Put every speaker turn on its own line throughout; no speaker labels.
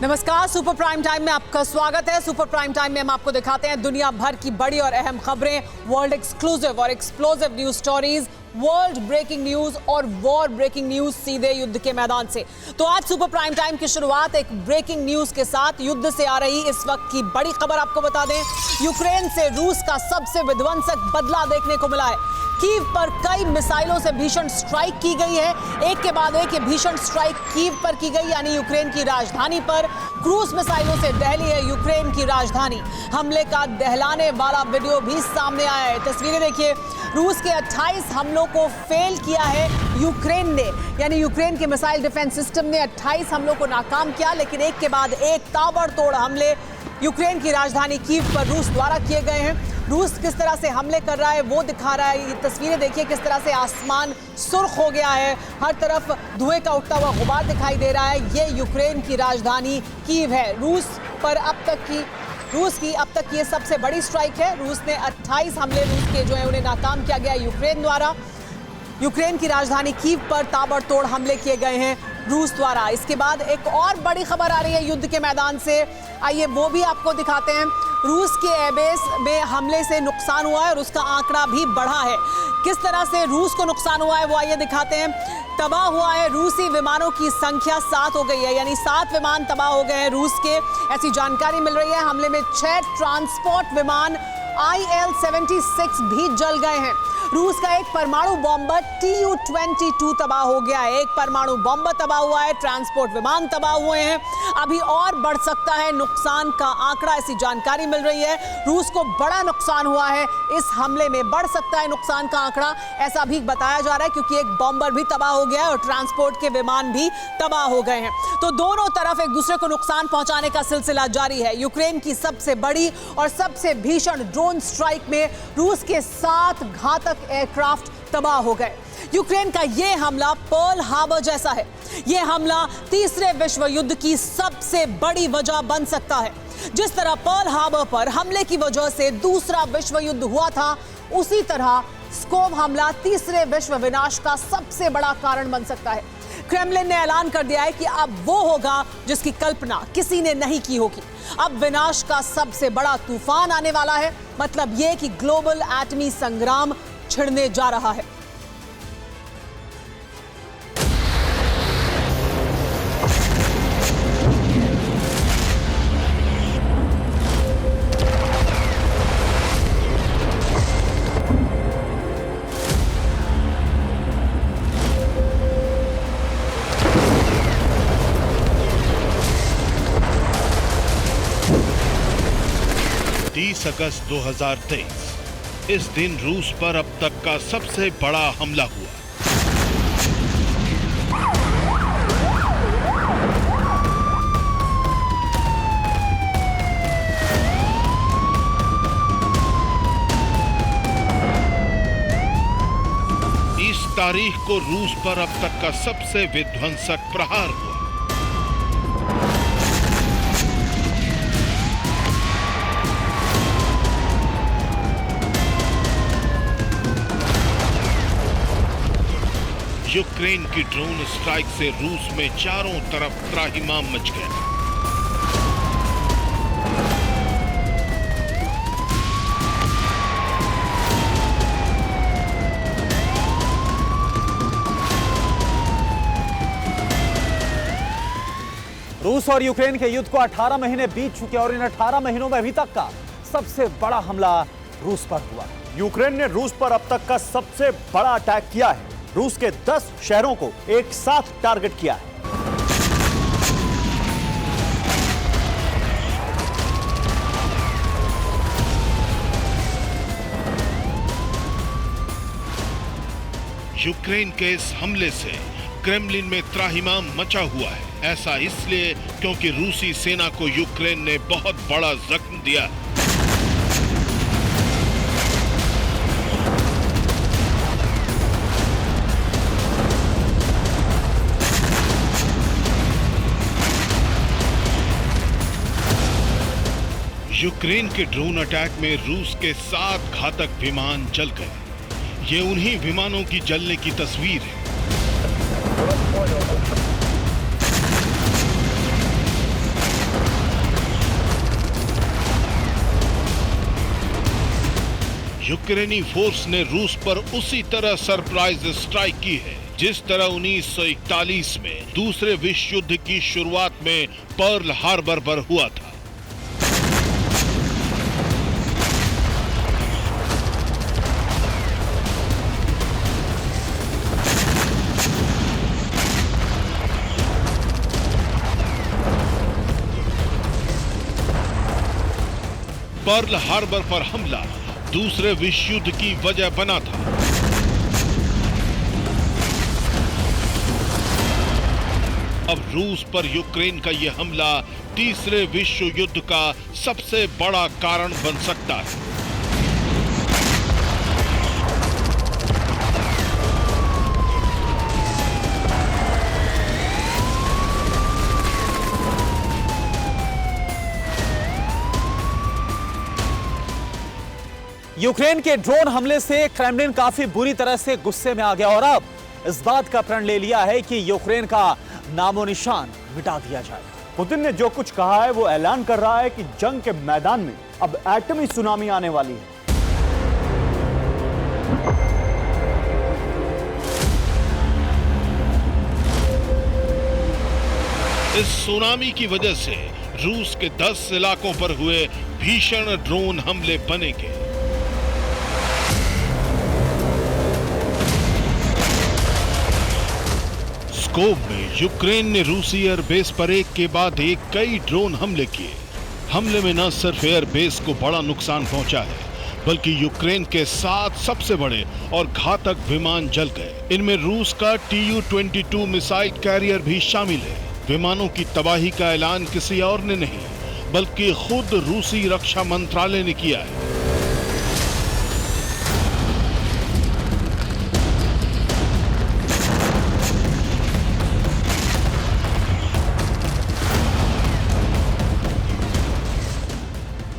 नमस्कार, super prime time में आपका स्वागत है। सुपर प्राइम टाइम में हम आपको दिखाते हैं दुनिया भर की बड़ी और अहम खबरें, वर्ल्ड एक्सक्लूसिव और explosive news stories, world breaking news और वॉर ब्रेकिंग न्यूज सीधे युद्ध के मैदान से। तो आज सुपर प्राइम टाइम की शुरुआत एक ब्रेकिंग न्यूज के साथ युद्ध से आ रही इस वक्त की बड़ी खबर आपको बता दें। यूक्रेन से रूस का सबसे विध्वंसक बदला देखने को मिला है। कीव पर कई मिसाइलों से भीषण स्ट्राइक की गई है। एक के बाद एक ये भीषण स्ट्राइक कीव पर की गई, यानी यूक्रेन की राजधानी पर। क्रूज मिसाइलों से दहली है यूक्रेन की राजधानी। हमले का दहलाने वाला वीडियो भी सामने आया है। तस्वीरें देखिए, रूस के 28 हमलों को फेल किया है यूक्रेन ने, यानी यूक्रेन के मिसाइल डिफेंस सिस्टम ने 28 हमलों को नाकाम किया। लेकिन एक के बाद एक ताबड़तोड़ हमले यूक्रेन की राजधानी कीव पर रूस द्वारा किए गए हैं। रूस किस तरह से हमले कर रहा है वो दिखा रहा है। ये तस्वीरें देखिए, किस तरह से आसमान सुर्ख हो गया है, हर तरफ धुएं का उठता हुआ गुबार दिखाई दे रहा है। ये यूक्रेन की राजधानी कीव है। रूस की अब तक ये सबसे बड़ी स्ट्राइक है। रूस ने 28 हमले रूस के जो है उन्हें नाकाम किया गया यूक्रेन द्वारा। यूक्रेन की राजधानी कीव पर ताबड़तोड़ हमले किए गए हैं रूस द्वारा। इसके बाद एक और बड़ी खबर आ रही है युद्ध के मैदान से, आइए वो भी आपको दिखाते हैं। रूस के एयरबेस में हमले से नुकसान हुआ है और उसका आंकड़ा भी बढ़ा है। किस तरह से रूस को नुकसान हुआ है वो आइए दिखाते हैं। तबाह हुआ है रूसी विमानों की संख्या 7 हो गई है, यानी 7 विमान तबाह हो गए हैं रूस के, ऐसी जानकारी मिल रही है। हमले में 6 ट्रांसपोर्ट विमान IL-76 भी जल गए हैं। रूस का एक परमाणु बॉम्बर Tu-22 तबाह हो गया है। एक परमाणु बॉम्बर तबाह हुआ है, ट्रांसपोर्ट विमान तबाह हुए हैं। अभी और बढ़ सकता है नुकसान का आंकड़ा, ऐसी जानकारी मिल रही है। रूस को बड़ा नुकसान हुआ है इस हमले में, बढ़ सकता है नुकसान का आंकड़ा, ऐसा भी बताया जा रहा है, क्योंकि एक बॉम्बर भी तबाह हो गया है और ट्रांसपोर्ट के विमान भी तबाह हो गए हैं। तो दोनों तरफ एक दूसरे को नुकसान पहुंचाने का सिलसिला जारी है। यूक्रेन की सबसे बड़ी और सबसे भीषण ड्रोन स्ट्राइक में रूस के 7 घातक एयरक्राफ्ट तबाह हो गए। यूक्रेन का यह हमला पर्ल हार्बर जैसा है। यह हमला तीसरे विश्व युद्ध की सबसे बड़ी वजह बन सकता है। जिस तरह पर्ल हार्बर पर हमले की वजह से दूसरा विश्व युद्ध हुआ था, उसी तरह स्कोव हमला तीसरे विश्व विनाश का सबसे बड़ा कारण बन सकता है। क्रेमलिन ने ऐलान कर दिया है कि अब वो होगा जिसकी कल्पना किसी ने नहीं की होगी। अब विनाश का सबसे बड़ा तूफान आने वाला है। मतलब यह कि ग्लोबल एटमी संग्राम छिड़ने जा रहा है।
अगस्त 2023 इस दिन रूस पर अब तक का सबसे बड़ा हमला हुआ। इस तारीख को रूस पर अब तक का सबसे विध्वंसक प्रहार हुआ। यूक्रेन की ड्रोन स्ट्राइक से रूस में चारों तरफ त्राहिमाम मच गया।
रूस और यूक्रेन के युद्ध को 18 महीने बीत चुके और इन 18 महीनों में अभी तक का सबसे बड़ा हमला रूस पर हुआ।
यूक्रेन ने रूस पर अब तक का सबसे बड़ा अटैक किया है। रूस के 10 शहरों को एक साथ टारगेट किया है।
यूक्रेन के इस हमले से क्रेमलिन में त्राहिमाम मचा हुआ है। ऐसा इसलिए क्योंकि रूसी सेना को यूक्रेन ने बहुत बड़ा जख्म दिया। यूक्रेन के ड्रोन अटैक में रूस के 7 घातक विमान जल गए। ये उन्हीं विमानों की जलने की तस्वीर है। यूक्रेनी फोर्स ने रूस पर उसी तरह सरप्राइज स्ट्राइक की है जिस तरह 1941 में दूसरे विश्व युद्ध की शुरुआत में पर्ल हार्बर पर हुआ था। पर्ल हार्बर पर हमला दूसरे विश्व युद्ध की वजह बना था। अब रूस पर यूक्रेन का यह हमला तीसरे विश्व युद्ध का सबसे बड़ा कारण बन सकता है।
यूक्रेन के ड्रोन हमले से क्रेमलिन काफी बुरी तरह से गुस्से में आ गया और अब इस बात का प्रण ले लिया है कि यूक्रेन का नामो निशान मिटा दिया जाए।
पुतिन ने जो कुछ कहा है वो ऐलान कर रहा है कि जंग के मैदान में अब एटमी सुनामी आने वाली है।
इस सुनामी की वजह से रूस के 10 इलाकों पर हुए भीषण ड्रोन हमले बनेंगे। स्कोप में यूक्रेन ने रूसी एयरबेस पर एक के बाद एक कई ड्रोन हमले किए। हमले में न सिर्फ एयरबेस को बड़ा नुकसान पहुंचा है बल्कि यूक्रेन के 7 सबसे बड़े और घातक विमान जल गए। इनमें रूस का Tu-22 मिसाइल कैरियर भी शामिल है। विमानों की तबाही का ऐलान किसी और ने नहीं बल्कि खुद रूसी रक्षा मंत्रालय ने किया है।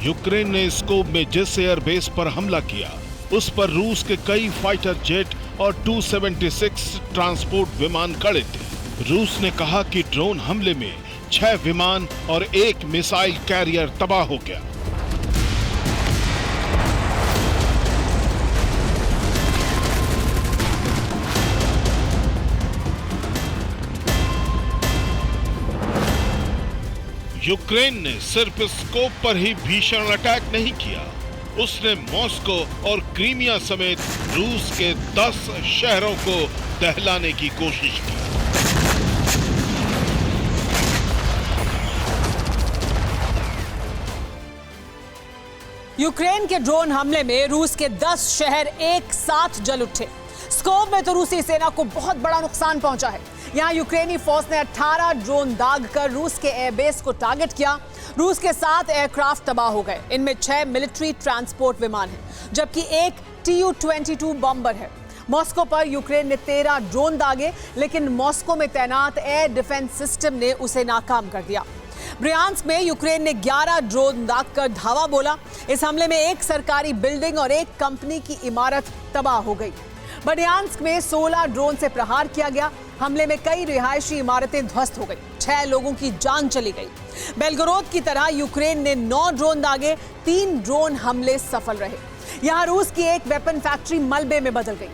यूक्रेन ने स्कोप में जिस एयरबेस पर हमला किया उस पर रूस के कई फाइटर जेट और Tu-76 ट्रांसपोर्ट विमान खड़े थे। रूस ने कहा कि ड्रोन हमले में 6 विमान और 1 मिसाइल कैरियर तबाह हो गया। यूक्रेन ने सिर्फ स्कोप पर ही भीषण अटैक नहीं किया, उसने मॉस्को और क्रीमिया समेत रूस के 10 शहरों को दहलाने की कोशिश की।
यूक्रेन के ड्रोन हमले में रूस के 10 शहर एक साथ जल उठे। स्कोप में तो रूसी सेना को बहुत बड़ा नुकसान पहुंचा है। यहां यूक्रेनी फौज ने 18 ड्रोन दागकर रूस के एयरबेस को टारगेट किया। रूस के 7 एयरक्राफ्ट तबाह हो गए। इनमें 6 मिलिट्री ट्रांसपोर्ट विमान हैं, जबकि एक Tu-22 बॉम्बर है। मॉस्को पर यूक्रेन ने 13 ड्रोन दागे, लेकिन मॉस्को में तैनात एयर डिफेंस सिस्टम ने उसे नाकाम कर दिया। ब्रियांस्क में यूक्रेन ने 11 ड्रोन दागकर धावा बोला। इस हमले में एक सरकारी बिल्डिंग और एक कंपनी की इमारत तबाह हो गई। ब्रियांस्क में 16 ड्रोन से प्रहार किया गया। हमले में कई रिहायशी इमारतें ध्वस्त हो गई, 6 लोगों की जान चली गई। बेलगोरोद की तरह यूक्रेन ने 9 ड्रोन दागे, 3 ड्रोन हमले सफल रहे। यहां रूस की एक वेपन फैक्ट्री मलबे में बदल गई।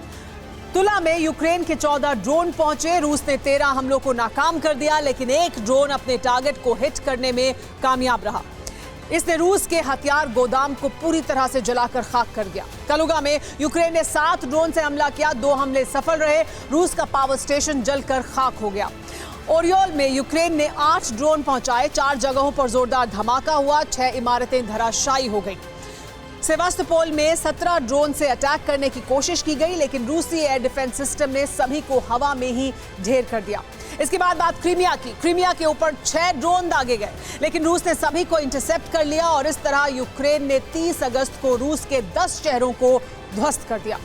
तुला में यूक्रेन के 14 ड्रोन पहुंचे। रूस ने 13 हमलों को नाकाम कर दिया, लेकिन एक ड्रोन अपने टारगेट को हिट करने में कामयाब रहा। इसने रूस के हथियार गोदाम को पूरी तरह से जलाकर खाक कर दिया। कलुगा में यूक्रेन ने 7 ड्रोन से हमला किया, 2 हमले सफल रहे। रूस का पावर स्टेशन जलकर खाक हो गया। ओरियोल में यूक्रेन ने 8 ड्रोन पहुंचाए, 4 जगहों पर जोरदार धमाका हुआ, 6 इमारतें धराशायी हो गई। सेवास्तोपोल में 17 ड्रोन से अटैक करने की कोशिश की गई, लेकिन रूसी एयर डिफेंस सिस्टम ने सभी को हवा में ही ढेर कर दिया। इसके बाद बात क्रीमिया की। क्रीमिया के ऊपर 6 ड्रोन दागे गए, लेकिन रूस ने सभी को इंटरसेप्ट कर लिया और इस तरह यूक्रेन ने 30 अगस्त को रूस के 10 शहरों को ध्वस्त कर दिया।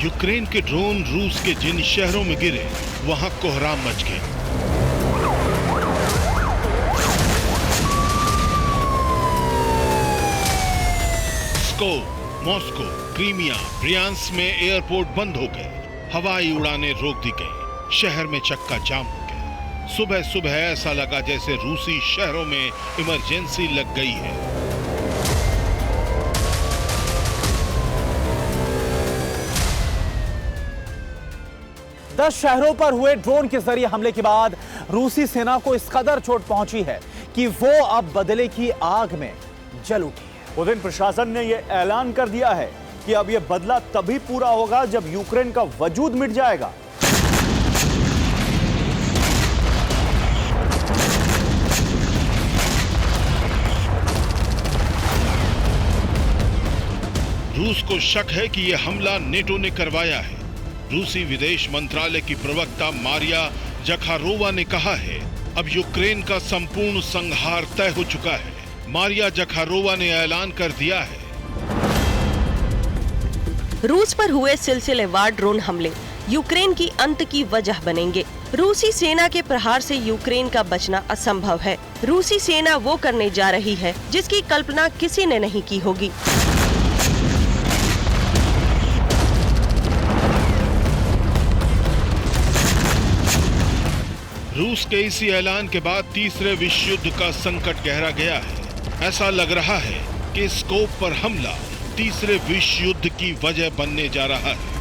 यूक्रेन के ड्रोन रूस के जिन शहरों में गिरे वहां कोहराम मच गया। मॉस्को, क्रीमिया, ब्रियांस्क में एयरपोर्ट बंद हो गए। हवाई उड़ानें रोक दी गई, शहर में चक्का जाम हो गया। सुबह सुबह ऐसा लगा जैसे रूसी शहरों में इमरजेंसी लग गई है।
दस शहरों पर हुए ड्रोन के जरिए हमले के बाद रूसी सेना को इस कदर चोट पहुंची है कि वो अब बदले की आग में जल उठी है।
पुतिन प्रशासन ने यह ऐलान कर दिया है कि अब यह बदला तभी पूरा होगा जब यूक्रेन का वजूद मिट जाएगा।
रूस को शक है कि यह हमला नेटो ने करवाया है। रूसी विदेश मंत्रालय की प्रवक्ता मारिया जखारोवा ने कहा है, अब यूक्रेन का संपूर्ण संहार तय हो चुका है। मारिया जखारोवा ने ऐलान कर दिया है,
रूस पर हुए सिलसिलेवार ड्रोन हमले यूक्रेन की अंत की वजह बनेंगे। रूसी सेना के प्रहार से यूक्रेन का बचना असंभव है। रूसी सेना वो करने जा रही है जिसकी कल्पना किसी ने नहीं की होगी।
रूस के इसी ऐलान के बाद तीसरे विश्व युद्ध का संकट गहरा गया है। ऐसा लग रहा है कि स्कोप पर हमला तीसरे विश्व युद्ध की वजह बनने जा रहा है।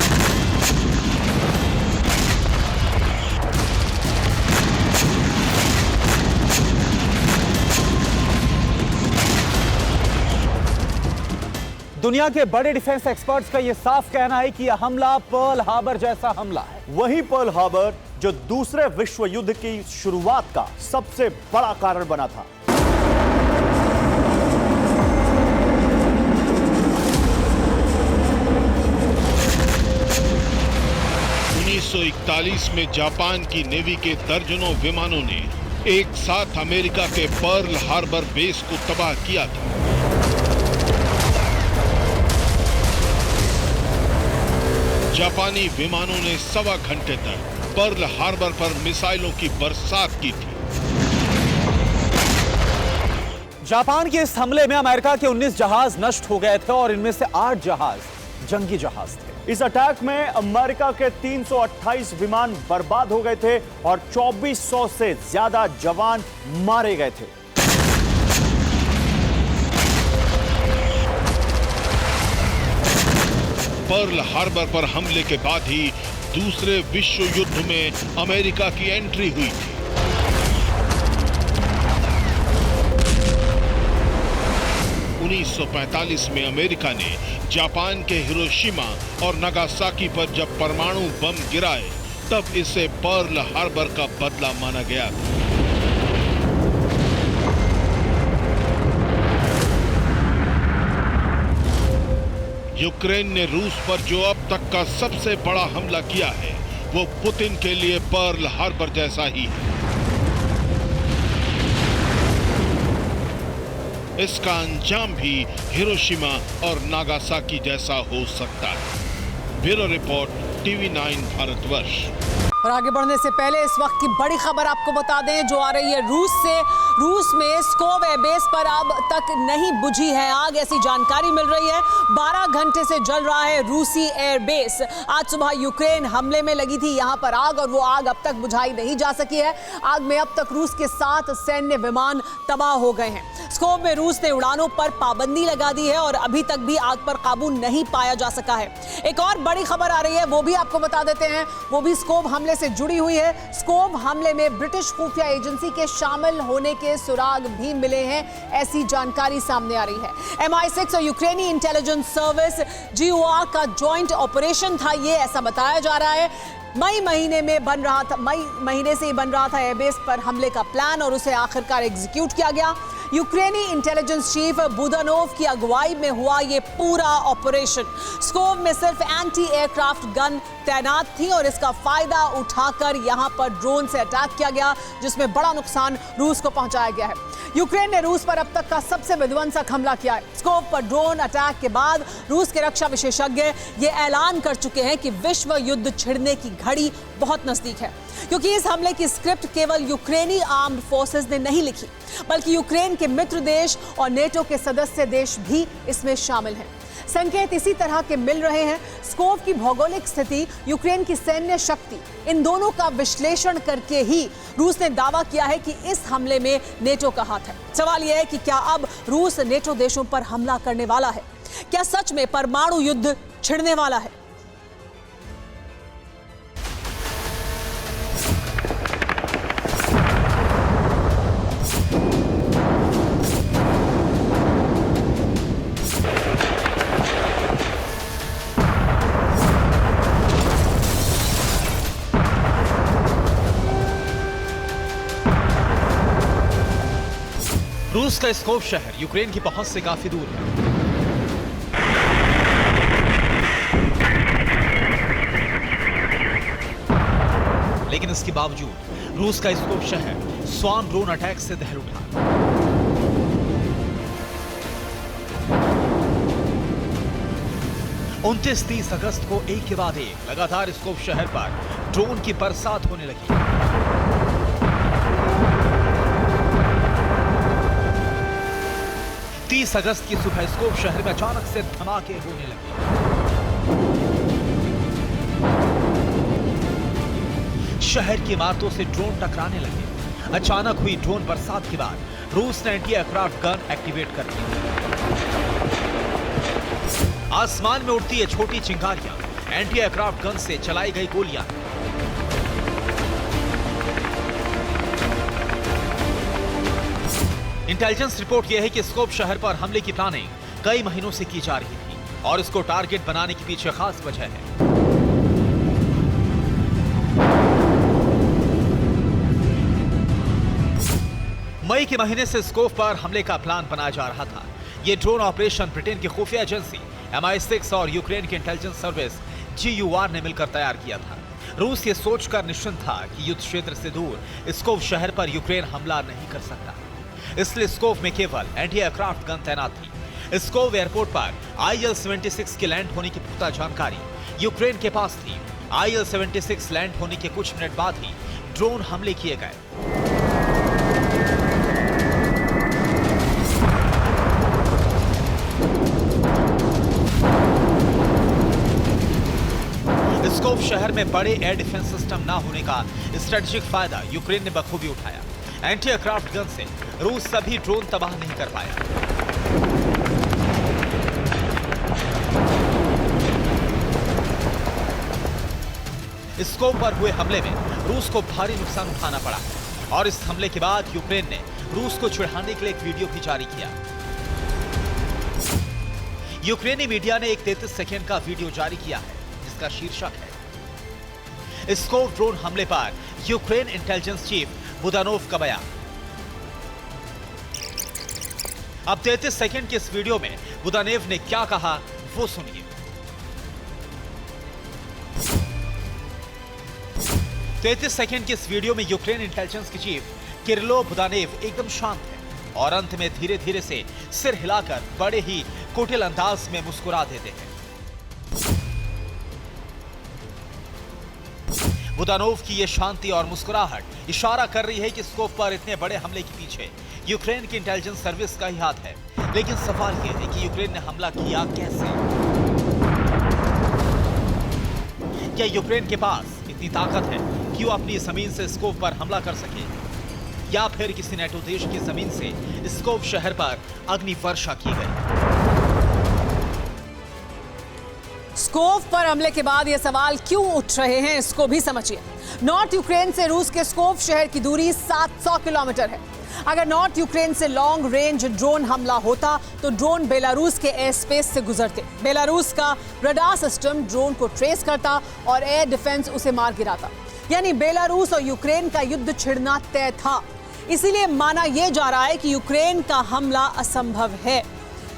दुनिया के बड़े डिफेंस एक्सपर्ट्स का यह साफ कहना है कि यह हमला पर्ल हार्बर जैसा हमला है।
वही पर्ल हार्बर जो दूसरे विश्व युद्ध की शुरुआत का सबसे बड़ा कारण बना था।
(1941) में जापान की नेवी के दर्जनों विमानों ने एक साथ अमेरिका के पर्ल हार्बर बेस को तबाह किया था। जापानी विमानों ने सवा घंटे तक पर्ल हार्बर पर मिसाइलों की बरसात की थी।
जापान के इस हमले में अमेरिका के 19 जहाज नष्ट हो गए थे और इनमें से 8 जहाज जंगी जहाज थे।
इस अटैक में अमेरिका के 328 विमान बर्बाद हो गए थे और 2400 से ज्यादा जवान मारे गए थे।
पर्ल हार्बर पर हमले के बाद ही दूसरे विश्व युद्ध में अमेरिका की एंट्री हुई थी। (1945) में अमेरिका ने जापान के हिरोशिमा और नागासाकी पर जब परमाणु बम गिराए, तब इसे पर्ल हार्बर का बदला माना गया था। यूक्रेन ने रूस पर जो अब तक का सबसे बड़ा हमला किया है, वो पुतिन के लिए पर्ल हार्बर जैसा ही है। इसका अंजाम भी हिरोशिमा और नागासाकी जैसा हो सकता है। Bureau report, TV9 Bharatvarsh.
और आगे बढ़ने से पहले इस वक्त की बड़ी खबर आपको बता दें जो आ रही है रूस से। रूस में स्कोव एयरबेस पर अब तक नहीं बुझी है आग, ऐसी जानकारी मिल रही है। 12 घंटे से जल रहा है रूसी एयरबेस। आज सुबह यूक्रेन हमले में लगी थी यहां पर आग, और वो आग अब तक बुझाई नहीं जा सकी है। आग में अब तक रूस के 7 सैन्य विमान तबाह हो गए हैं। स्कोव में रूस ने उड़ानों पर पाबंदी लगा दी है और अभी तक भी आग पर काबू नहीं पाया जा सका है। एक और बड़ी खबर आ रही है, वो भी आपको बता देते हैं, वो भी स्कोव हमले से जुड़ी हुई है। स्कोव हमले में ब्रिटिश खुफिया एजेंसी के शामिल होने के सुराग भी मिले हैं, ऐसी जानकारी सामने आ रही है। MI6 और यूक्रेनी इंटेलिजेंस सर्विस GOR का जॉइंट ऑपरेशन था ये, ऐसा बताया जा रहा है। मई महीने से ही बन रहा था एयरबेस पर हमले का प्लान, और उसे आखिरकार एग्जीक्यूट किया गया। यूक्रेनी इंटेलिजेंस चीफ बुदानोव की अगुवाई में हुआ ये पूरा ऑपरेशन। स्कोव में सिर्फ एंटी एयरक्राफ्ट गन तैनात थी और इसका फायदा उठाकर यहां पर ड्रोन से अटैक किया गया, जिसमें बड़ा नुकसान रूस को पहुंचाया गया है। यूक्रेन ने रूस पर अब तक का सबसे विध्वंसक हमला किया है। स्कोव पर ड्रोन अटैक के बाद रूस के रक्षा विशेषज्ञ ये ऐलान कर चुके हैं कि विश्व युद्ध छिड़ने की घड़ी बहुत नजदीक है। क्योंकि इस हमले की स्क्रिप्ट केवल यूक्रेनी आर्म्ड फोर्सेस ने नहीं लिखी, बल्कि यूक्रेन के मित्र देश और नेटो के सदस्य देश भी इसमें शामिल हैं। संकेत इसी तरह के मिल रहे हैं। स्कोव की भौगोलिक स्थिति, यूक्रेन की सैन्य शक्ति, इन दोनों का विश्लेषण करके ही रूस ने दावा किया है कि इस हमले में नेटो का हाथ है। सवाल यह है कि क्या अब रूस नेटो देशों पर हमला करने वाला है? क्या सच में परमाणु युद्ध छिड़ने वाला है?
रूस का स्कोव शहर यूक्रेन की पहुंच से काफी दूर है। लेकिन इसके बावजूद रूस का स्कोव शहर स्वार्म ड्रोन अटैक से दहल उठा। उनतीस 30 अगस्त को एक के बाद एक लगातार स्कोव शहर पर ड्रोन की बरसात होने लगी। अगस्त की सुबह स्कोव शहर में अचानक से धमाके होने लगे। शहर की इमारतों से ड्रोन टकराने लगे। अचानक हुई ड्रोन बरसात के बाद रूस ने एंटी एयरक्राफ्ट गन एक्टिवेट कर दी। आसमान में उड़ती ये छोटी चिंगारियां एंटी एयरक्राफ्ट गन से चलाई गई गोलियां। इंटेलिजेंस रिपोर्ट यह है कि स्कोव शहर पर हमले की प्लानिंग कई महीनों से की जा रही थी और इसको टारगेट बनाने के पीछे खास वजह है। मई के महीने से स्कोव पर हमले का प्लान बनाया जा रहा था। यह ड्रोन ऑपरेशन ब्रिटेन की खुफिया एजेंसी MI6 और यूक्रेन की इंटेलिजेंस सर्विस GUR ने मिलकर तैयार किया था। रूस ये सोचकर निश्चिंत था कि युद्ध क्षेत्र से दूर स्कोव शहर पर यूक्रेन हमला नहीं कर सकता, इसलिए स्कोव में केवल एंटी एयरक्राफ्ट गन तैनात थी। स्कोव एयरपोर्ट पर IL-76 के लैंड होने की पुख्ता जानकारी यूक्रेन के पास थी। IL-76 लैंड होने के कुछ मिनट बाद ही ड्रोन हमले किए गए। स्कोव शहर में बड़े एयर डिफेंस सिस्टम ना होने का स्ट्रेटेजिक फायदा यूक्रेन ने बखूबी उठाया। एंटी एयरक्राफ्ट गन से रूस सभी ड्रोन तबाह नहीं कर पाया। स्कोव पर हुए हमले में रूस को भारी नुकसान उठाना पड़ा और इस हमले के बाद यूक्रेन ने रूस को चिढ़ाने के लिए एक वीडियो भी जारी किया। यूक्रेनी मीडिया ने एक 33 सेकेंड का वीडियो जारी किया है जिसका शीर्षक है स्कोव ड्रोन हमले पर यूक्रेन इंटेलिजेंस चीफ बुदानोव का बयान। अब 33 सेकंड के इस वीडियो में बुदानेव ने क्या कहा वो सुनिए। 33 सेकंड के इस वीडियो में यूक्रेन इंटेलिजेंस के चीफ किरिलो बुदानेव एकदम शांत है और अंत में धीरे धीरे से सिर हिलाकर बड़े ही कुटिल अंदाज में मुस्कुरा देते हैं। बुदानोव की यह शांति और मुस्कुराहट इशारा कर रही है कि स्कोव पर इतने बड़े हमले के पीछे यूक्रेन की इंटेलिजेंस सर्विस का ही हाथ है। लेकिन सवाल यह है कि यूक्रेन ने हमला किया कैसे? क्या यूक्रेन के पास इतनी ताकत है कि वो अपनी जमीन से स्कोव पर हमला कर सके, या फिर किसी नेटो देश की जमीन से स्कोव शहर पर अग्नि वर्षा की गई?
स्कोव पर हमले के बाद ये सवाल क्यों उठ रहे हैं, इसको भी समझिए। नॉर्थ यूक्रेन से रूस के स्कोव शहर की दूरी 700 किलोमीटर है। अगर नॉर्थ यूक्रेन से लॉन्ग रेंज ड्रोन हमला होता तो ड्रोन बेलारूस के एयर स्पेस से गुजरते। बेलारूस का रडार सिस्टम ड्रोन को ट्रेस करता और एयर डिफेंस उसे मार गिराता। यानी बेलारूस और यूक्रेन का युद्ध छिड़ना तय था। इसीलिए माना यह जा रहा है कि यूक्रेन का हमला असंभव है।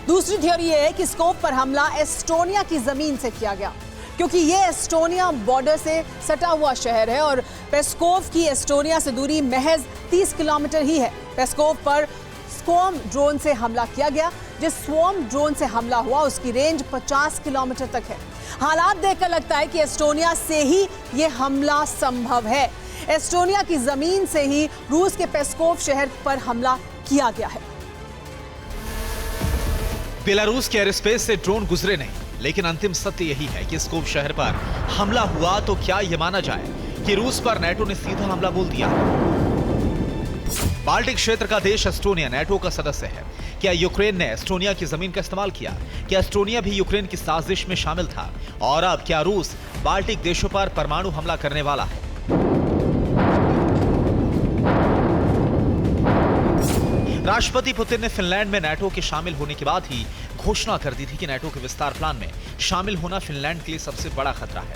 दूसरी थ्योरी यह है कि स्कोव पर हमला एस्टोनिया की जमीन से किया गया, क्योंकि यह एस्टोनिया बॉर्डर से सटा हुआ शहर है और पेस्कोव की एस्टोनिया से दूरी महज 30 किलोमीटर ही है। पेस्कोव पर स्वॉर्म ड्रोन से हमला किया गया। जिस स्वॉर्म ड्रोन से हमला हुआ उसकी रेंज 50 किलोमीटर तक है। हालात देखकर लगता है कि एस्टोनिया से ही यह हमला संभव है। एस्टोनिया की जमीन से ही रूस के पेस्कोव शहर पर हमला किया गया है।
बेलारूस के एयर स्पेस से ड्रोन गुजरे नहीं, लेकिन अंतिम सत्य यही है कि स्कोव शहर पर हमला हुआ तो क्या यह माना जाए कि रूस पर नाटो ने सीधा हमला बोल दिया? बाल्टिक क्षेत्र का देश एस्टोनिया नाटो का सदस्य है। क्या यूक्रेन ने एस्टोनिया की जमीन का इस्तेमाल किया? क्या एस्टोनिया भी यूक्रेन की साजिश में शामिल था? और अब क्या रूस बाल्टिक देशों पर परमाणु हमला करने वाला है? राष्ट्रपति पुतिन ने फिनलैंड में नाटो के शामिल होने के बाद ही घोषणा कर दी थी कि नाटो के विस्तार प्लान में शामिल होना फिनलैंड के लिए सबसे बड़ा खतरा है।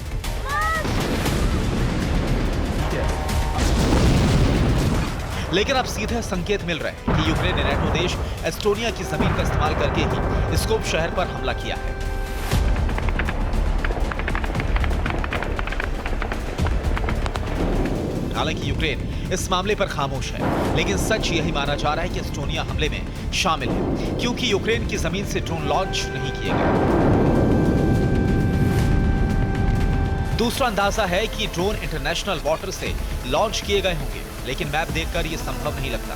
लेकिन अब सीधे संकेत मिल रहे हैं कि यूक्रेन ने नाटो देश एस्टोनिया की जमीन का इस्तेमाल करके ही स्कोप शहर पर हमला किया है। हालांकि यूक्रेन इस मामले पर खामोश है, लेकिन सच यही माना जा रहा है कि एस्टोनिया हमले में शामिल है, क्योंकि यूक्रेन की जमीन से ड्रोन लॉन्च नहीं किए गए। दूसरा अंदाजा है कि ड्रोन इंटरनेशनल वाटर से लॉन्च किए गए होंगे, लेकिन मैप देखकर यह संभव नहीं लगता।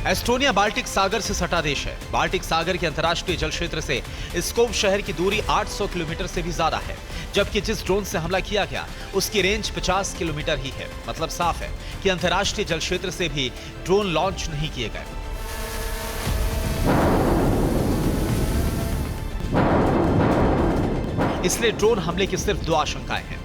एस्टोनिया बाल्टिक सागर से सटा देश है। बाल्टिक सागर के अंतर्राष्ट्रीय जल क्षेत्र से स्कोव शहर की दूरी 800 किलोमीटर से भी ज्यादा है, जबकि जिस ड्रोन से हमला किया गया उसकी रेंज 50 किलोमीटर ही है। मतलब साफ है कि अंतर्राष्ट्रीय जल क्षेत्र से भी ड्रोन लॉन्च नहीं किए गए। इसलिए ड्रोन हमले की सिर्फ दो आशंकाएं हैं।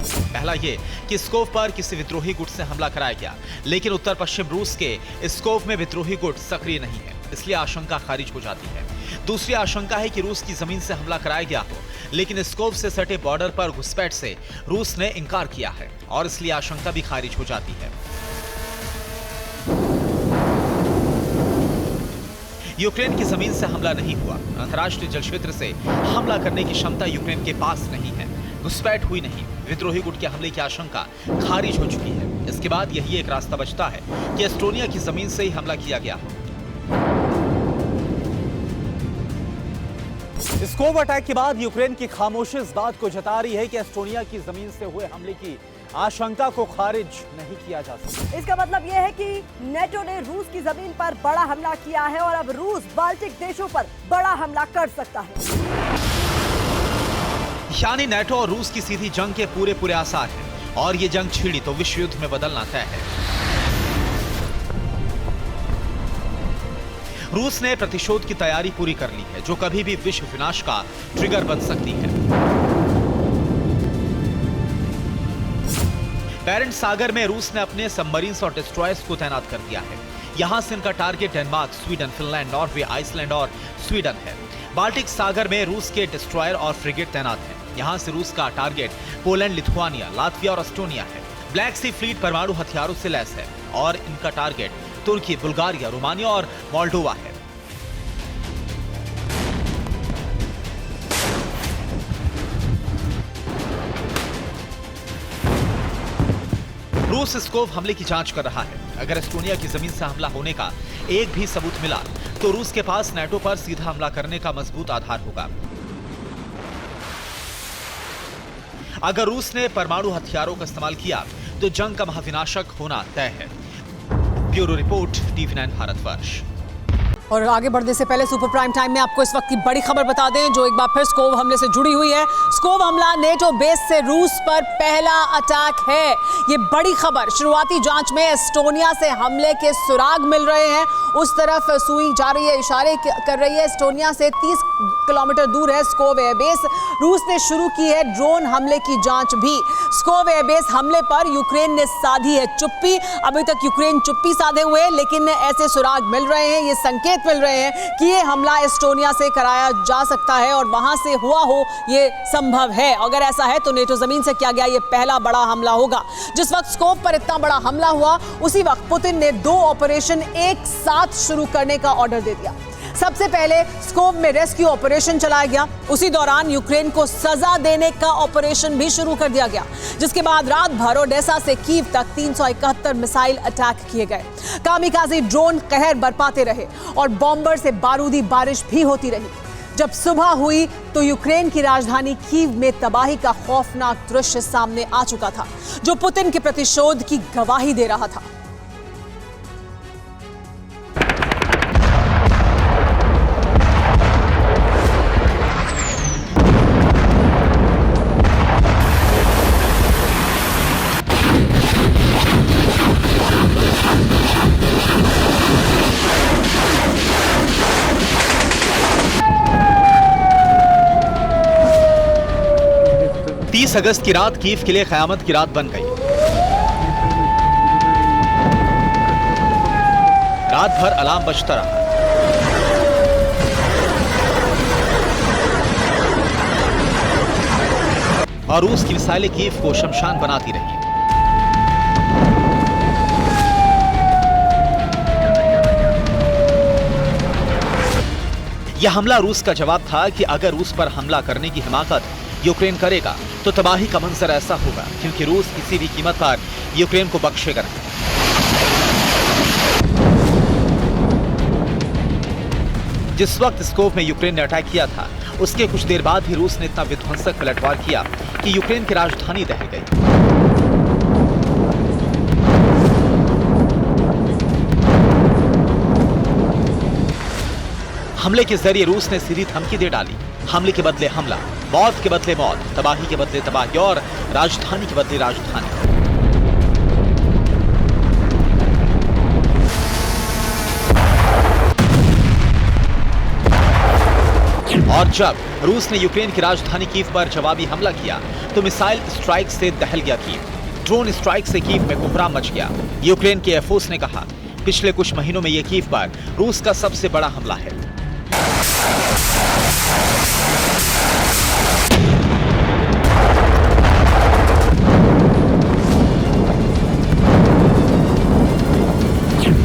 पहला ये कि स्कोव पर किसी विद्रोही गुट से हमला कराया गया, लेकिन उत्तर पश्चिम रूस के स्कोव में विद्रोही गुट सक्रिय नहीं है, इसलिए आशंका खारिज हो जाती है। दूसरी आशंका है कि रूस की जमीन से हमला कराया गया हो, लेकिन स्कोव से सटे बॉर्डर पर घुसपैठ से रूस ने इंकार किया है और इसलिए आशंका भी खारिज हो जाती है। यूक्रेन की जमीन से हमला नहीं हुआ। अंतर्राष्ट्रीय जल क्षेत्र से हमला करने की क्षमता यूक्रेन के पास नहीं है। घुसपैठ हुई नहीं, विद्रोही गुट के हमले की आशंका खारिज हो चुकी है। इसके बाद यही एक रास्ता बचता है कि एस्टोनिया की जमीन से ही हमला किया गया हो।
स्कोव अटैक के बाद यूक्रेन की खामोशी इस बात को जता रही है कि एस्टोनिया की जमीन से हुए हमले की आशंका को खारिज नहीं किया जा सकता।
इसका मतलब यह है कि नाटो ने रूस की जमीन पर बड़ा हमला किया है और अब रूस बाल्टिक देशों पर बड़ा हमला कर सकता है।
यानी नाटो और रूस की सीधी जंग के पूरे आसार हैं, और ये जंग छिड़ी तो विश्व युद्ध में बदलना तय है। रूस ने प्रतिशोध की तैयारी पूरी कर ली है, जो कभी भी विश्व विनाश का ट्रिगर बन सकती है। बैरेंट सागर में रूस ने अपने सबमरीन्स और डिस्ट्रॉयर्स को तैनात कर दिया है। यहां से इनका target Denmark, Sweden, Finland, Norway, Iceland और स्वीडन है। बाल्टिक सागर में रूस के डिस्ट्रॉयर और फ्रिगेट तैनात हैं। यहां से रूस का टारगेट पोलैंड, लिथुआनिया, लातविया और एस्टोनिया है। ब्लैक सी फ्लीट परमाणु हथियारों से लैस है और इनका टारगेट तुर्की, बुल्गारिया, रोमानिया और मोल्डोवा है। रूस स्कोव हमले की जांच कर रहा है। अगर एस्टोनिया की जमीन से हमला होने का एक भी सबूत मिला तो रूस के पास नाटो पर सीधा हमला करने का मजबूत आधार होगा। अगर रूस ने परमाणु हथियारों का इस्तेमाल किया तो जंग का महाविनाशक होना तय है। Bureau report, TV9 Bharatvarsh.
और आगे बढ़ने से पहले सुपर प्राइम टाइम में आपको इस वक्त की बड़ी खबर बता दें, जो एक बार फिर स्कोव हमले से जुड़ी हुई है। स्कोव हमला नेटो बेस से रूस पर पहला अटैक है। ये बड़ी खबर। शुरुआती जांच में एस्टोनिया से हमले के सुराग मिल रहे हैं। उस तरफ सुई जा रही है, इशारे कर रही है। एस्टोनिया से 30 किलोमीटर दूर है स्कोव एयरबेस। रूस ने शुरू की है ड्रोन हमले की जांच भी। स्कोव एयरबेस हमले पर यूक्रेन ने साधी है चुप्पी। अभी तक यूक्रेन चुप्पी साधे हुए है, लेकिन ऐसे सुराग मिल रहे हैं, ये संकेत मिल रहे हैं कि ये हमला एस्टोनिया से कराया जा सकता है और वहां से हुआ हो ये संभव है। अगर ऐसा है तो नेटो जमीन से किया गया ये पहला बड़ा हमला होगा। जिस वक्त स्कोव पर इतना बड़ा हमला हुआ, उसी वक्त पुतिन ने 2 ऑपरेशन एक साथ शुरू करने का ऑर्डर दे दिया। सबसे पहले स्कोव में रेस्क्यू ऑपरेशन चलाया गया। उसी दौरान यूक्रेन को सजा देने का ऑपरेशन भी शुरू कर दिया गया, जिसके बाद रात भर ओडेसा से कीव तक 371 मिसाइल अटैक किए गए। कामिकाज़े ड्रोन कहर बरपाते रहे और बॉम्बर से बारूदी बारिश भी होती रही। जब सुबह हुई तो यूक्रेन की राजधानी कीव में तबाही का खौफनाक दृश्य सामने आ चुका था, जो पुतिन के प्रतिशोध की गवाही दे रहा था।
अगस्त की रात कीव के लिए कयामत की रात बन गई। रात भर अलार्म बजता रहा। और रूस की मिसाइलें कीव को शमशान बनाती रही। यह हमला रूस का जवाब था कि अगर रूस पर हमला करने की हिमाकत यूक्रेन करेगा तो तबाही का मंजर ऐसा होगा, क्योंकि रूस किसी भी कीमत पर यूक्रेन को बख्शेगा नहीं। जिस वक्त स्कोव में यूक्रेन ने अटैक किया था, उसके कुछ देर बाद ही रूस ने इतना विध्वंसक पलटवार किया कि यूक्रेन की राजधानी दह गई। हमले के जरिए रूस ने सीधी धमकी दे डाली। हमले के बदले हमला, मौत के बदले मौत, तबाही के बदले तबाही और राजधानी के बदले राजधानी। और जब रूस ने यूक्रेन की राजधानी कीव पर जवाबी हमला किया तो मिसाइल स्ट्राइक से दहल गया कीव। ड्रोन स्ट्राइक से कीव में कोहराम मच गया। यूक्रेन के एयरफोर्स ने कहा, पिछले कुछ महीनों में यह कीव पर रूस का सबसे बड़ा हमला है।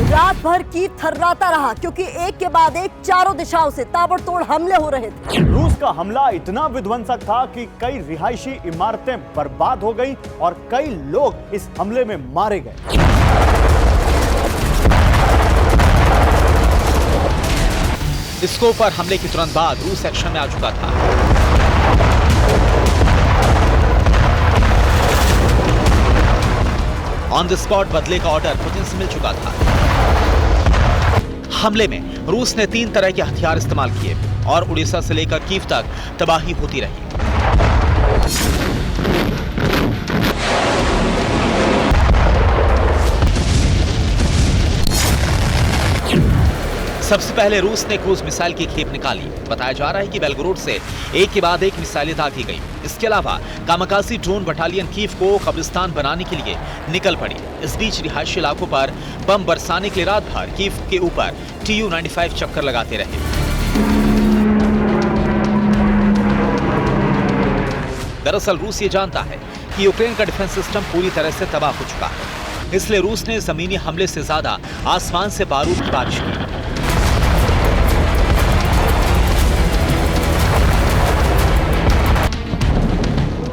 रात भर कीव थर्राता रहा, क्योंकि एक के बाद एक चारों दिशाओं से ताबड़तोड़ हमले हो रहे थे।
रूस का हमला इतना विध्वंसक था कि कई रिहायशी इमारतें बर्बाद हो गईं और कई लोग इस हमले में मारे गए।
स्कोव पर हमले के तुरंत बाद रूस एक्शन में आ चुका था। ऑन द स्पॉट बदले का ऑर्डर पुतिन से मिल चुका था। हमले में रूस ने 3 तरह के हथियार इस्तेमाल किए और उड़ीसा से लेकर कीव तक तबाही होती रही। सबसे पहले रूस ने क्रूज मिसाइल की खेप निकाली। बताया जा रहा है कि बेलगोरोड से एक के बाद एक मिसाइलें दागी गई। इसके अलावा कामाकाजी ड्रोन बटालियन कीव को कब्रिस्तान बनाने के लिए निकल पड़ी। इस बीच रिहायशी इलाकों पर बम बरसाने के लिए रात भर कीव के ऊपर Tu-95 चक्कर लगाते रहे। दरअसल रूस ये जानता है कि यूक्रेन का डिफेंस सिस्टम पूरी तरह से तबाह हो चुका है, इसलिए रूस ने जमीनी हमले से ज्यादा आसमान से बारूद की बारिश की।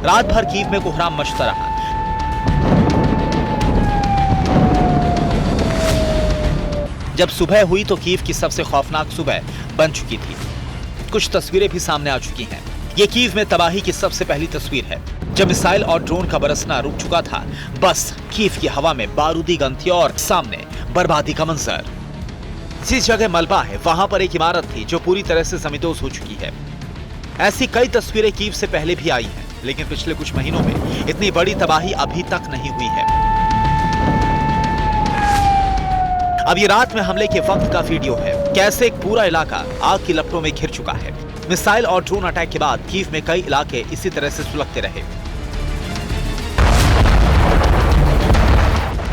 रात भर कीव में कोहराम मचता रहा। जब सुबह हुई तो कीव की सबसे खौफनाक सुबह बन चुकी थी। कुछ तस्वीरें भी सामने आ चुकी हैं। ये कीव में तबाही की सबसे पहली तस्वीर है, जब मिसाइल और ड्रोन का बरसना रुक चुका था। बस कीव की हवा में बारूदी गंती और सामने बर्बादी का मंजर। जिस जगह मलबा है वहां पर एक इमारत थी जो पूरी तरह से जमींदोज हो चुकी है। ऐसी कई तस्वीरें कीव से पहले भी आई हैं, लेकिन पिछले कुछ महीनों में इतनी बड़ी तबाही अभी तक नहीं हुई है। अब ये रात में हमले के वक्त का वीडियो है, कैसे एक पूरा इलाका आग की लपटों में घिर चुका है। मिसाइल और ड्रोन अटैक के बाद कीव में कई इलाके इसी तरह से सुलगते रहे।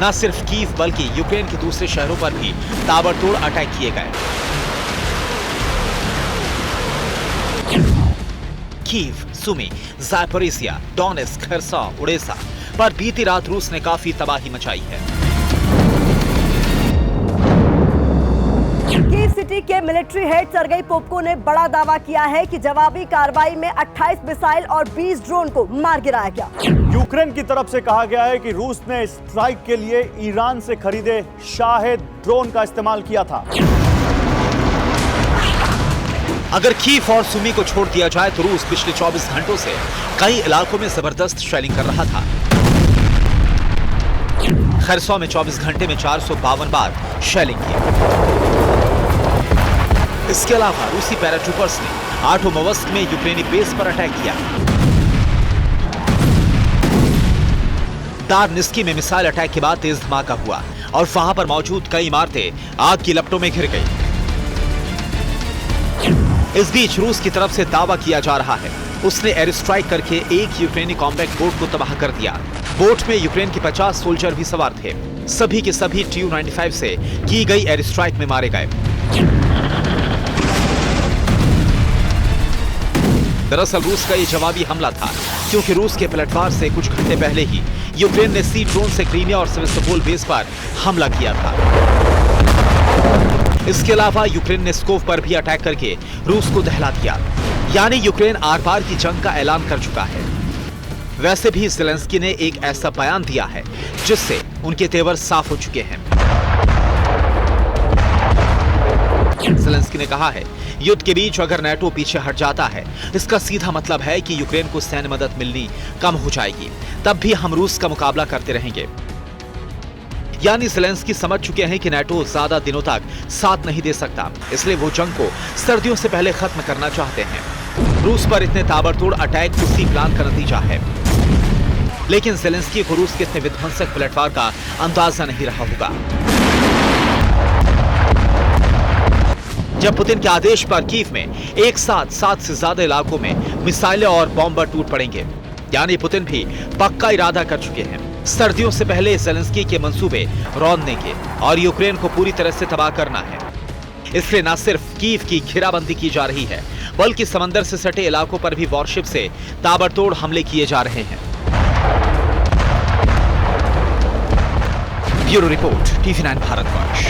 न सिर्फ कीव बल्कि यूक्रेन के दूसरे शहरों पर भी ताबड़तोड़ अटैक किए गए। Kyiv, Sumy, Zaporizhzhia, Donetsk, Kherson, Odesa पर बीती रात रूस ने काफी तबाही मचाई है।
कीव सिटी के मिलिट्री हेड सर्गेई पोपको ने बड़ा दावा किया है कि जवाबी कार्रवाई में 28 मिसाइल और 20 ड्रोन को मार गिराया गया।
यूक्रेन की तरफ से कहा गया है कि रूस ने स्ट्राइक के लिए ईरान से खरीदे शाहेद ड्रोन का इस्तेमाल किया था।
अगर कीव और सुमी को छोड़ दिया जाए तो रूस पिछले 24 घंटों से कई इलाकों में जबरदस्त शेलिंग कर रहा था। खरसों में 24 घंटे में 452 बार शेलिंग की। इसके अलावा रूसी पैराट्रूपर्स ने आर्टोमोवस्क में यूक्रेनी बेस पर अटैक किया। दार्निस्की में मिसाइल अटैक के बाद तेज धमाका हुआ और वहां पर मौजूद कई इमारतें आग की लपटों में घिर गई। इस बीच रूस की तरफ से दावा किया जा रहा है उसने एयर स्ट्राइक करके एक यूक्रेनी कॉम्बैट बोट को तबाह कर दिया। बोट में यूक्रेन के 50 सोल्जर भी सवार थे। सभी के सभी Tu-95 से की गई एयर स्ट्राइक में मारे गए। दरअसल रूस का ये जवाबी हमला था क्योंकि रूस के पलटवार से कुछ घंटे पहले ही यूक्रेन ने सी ड्रोन से क्रीमिया और सेवास्तोपोल बेस पर हमला किया था। इसके अलावा यूक्रेन ने स्कोव पर भी अटैक करके रूस को दहला दिया। यानी यूक्रेन आर पार की जंग का ऐलान कर चुका है। वैसे भी ज़ेलेंस्की ने एक ऐसा बयान दिया है जिससे उनके तेवर साफ हो चुके हैं। ज़ेलेंस्की ने कहा है युद्ध के बीच अगर नेटो पीछे हट जाता है इसका सीधा मतलब है कि यूक्रेन को सैन्य मदद मिलनी कम हो जाएगी, तब भी हम रूस का मुकाबला करते रहेंगे। यानी ज़ेलेंस्की समझ चुके हैं कि नेटो ज्यादा दिनों तक साथ नहीं दे सकता, इसलिए वो जंग को सर्दियों से पहले खत्म करना चाहते हैं। रूस पर इतने ताबड़तोड़ अटैक उसी प्लान का नतीजा है। लेकिन ज़ेलेंस्की को रूस के इतने विध्वंसक पलटवार का अंदाजा नहीं रहा होगा। जब पुतिन के आदेश पर कीव में एक साथ 7 से ज्यादा इलाकों में मिसाइलें और बॉम्बर टूट पड़ेंगे, यानी पुतिन भी पक्का इरादा कर चुके हैं सर्दियों से पहले ज़ेलेंस्की के मंसूबे रौंदने के और यूक्रेन को पूरी तरह से तबाह करना है। इसलिए न सिर्फ कीव की घेराबंदी की जा रही है बल्कि समंदर से सटे इलाकों पर भी वॉरशिप से ताबड़तोड़ हमले किए जा रहे हैं। Bureau report, TV9 Bharatvarsh.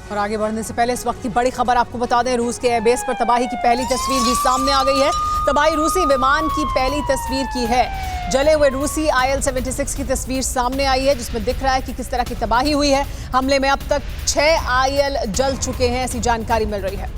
और आगे बढ़ने से पहले इस वक्त की बड़ी खबर आपको बता दें, रूस के एयरबेस पर तबाही की पहली तस्वीर भी सामने आ गई है। तबाही रूसी विमान की पहली तस्वीर की है। जले हुए रूसी IL-76 की तस्वीर सामने आई है जिसमें दिख रहा है कि किस तरह की तबाही हुई है। हमले में अब तक 6 IL जल चुके हैं, ऐसी जानकारी मिल रही है।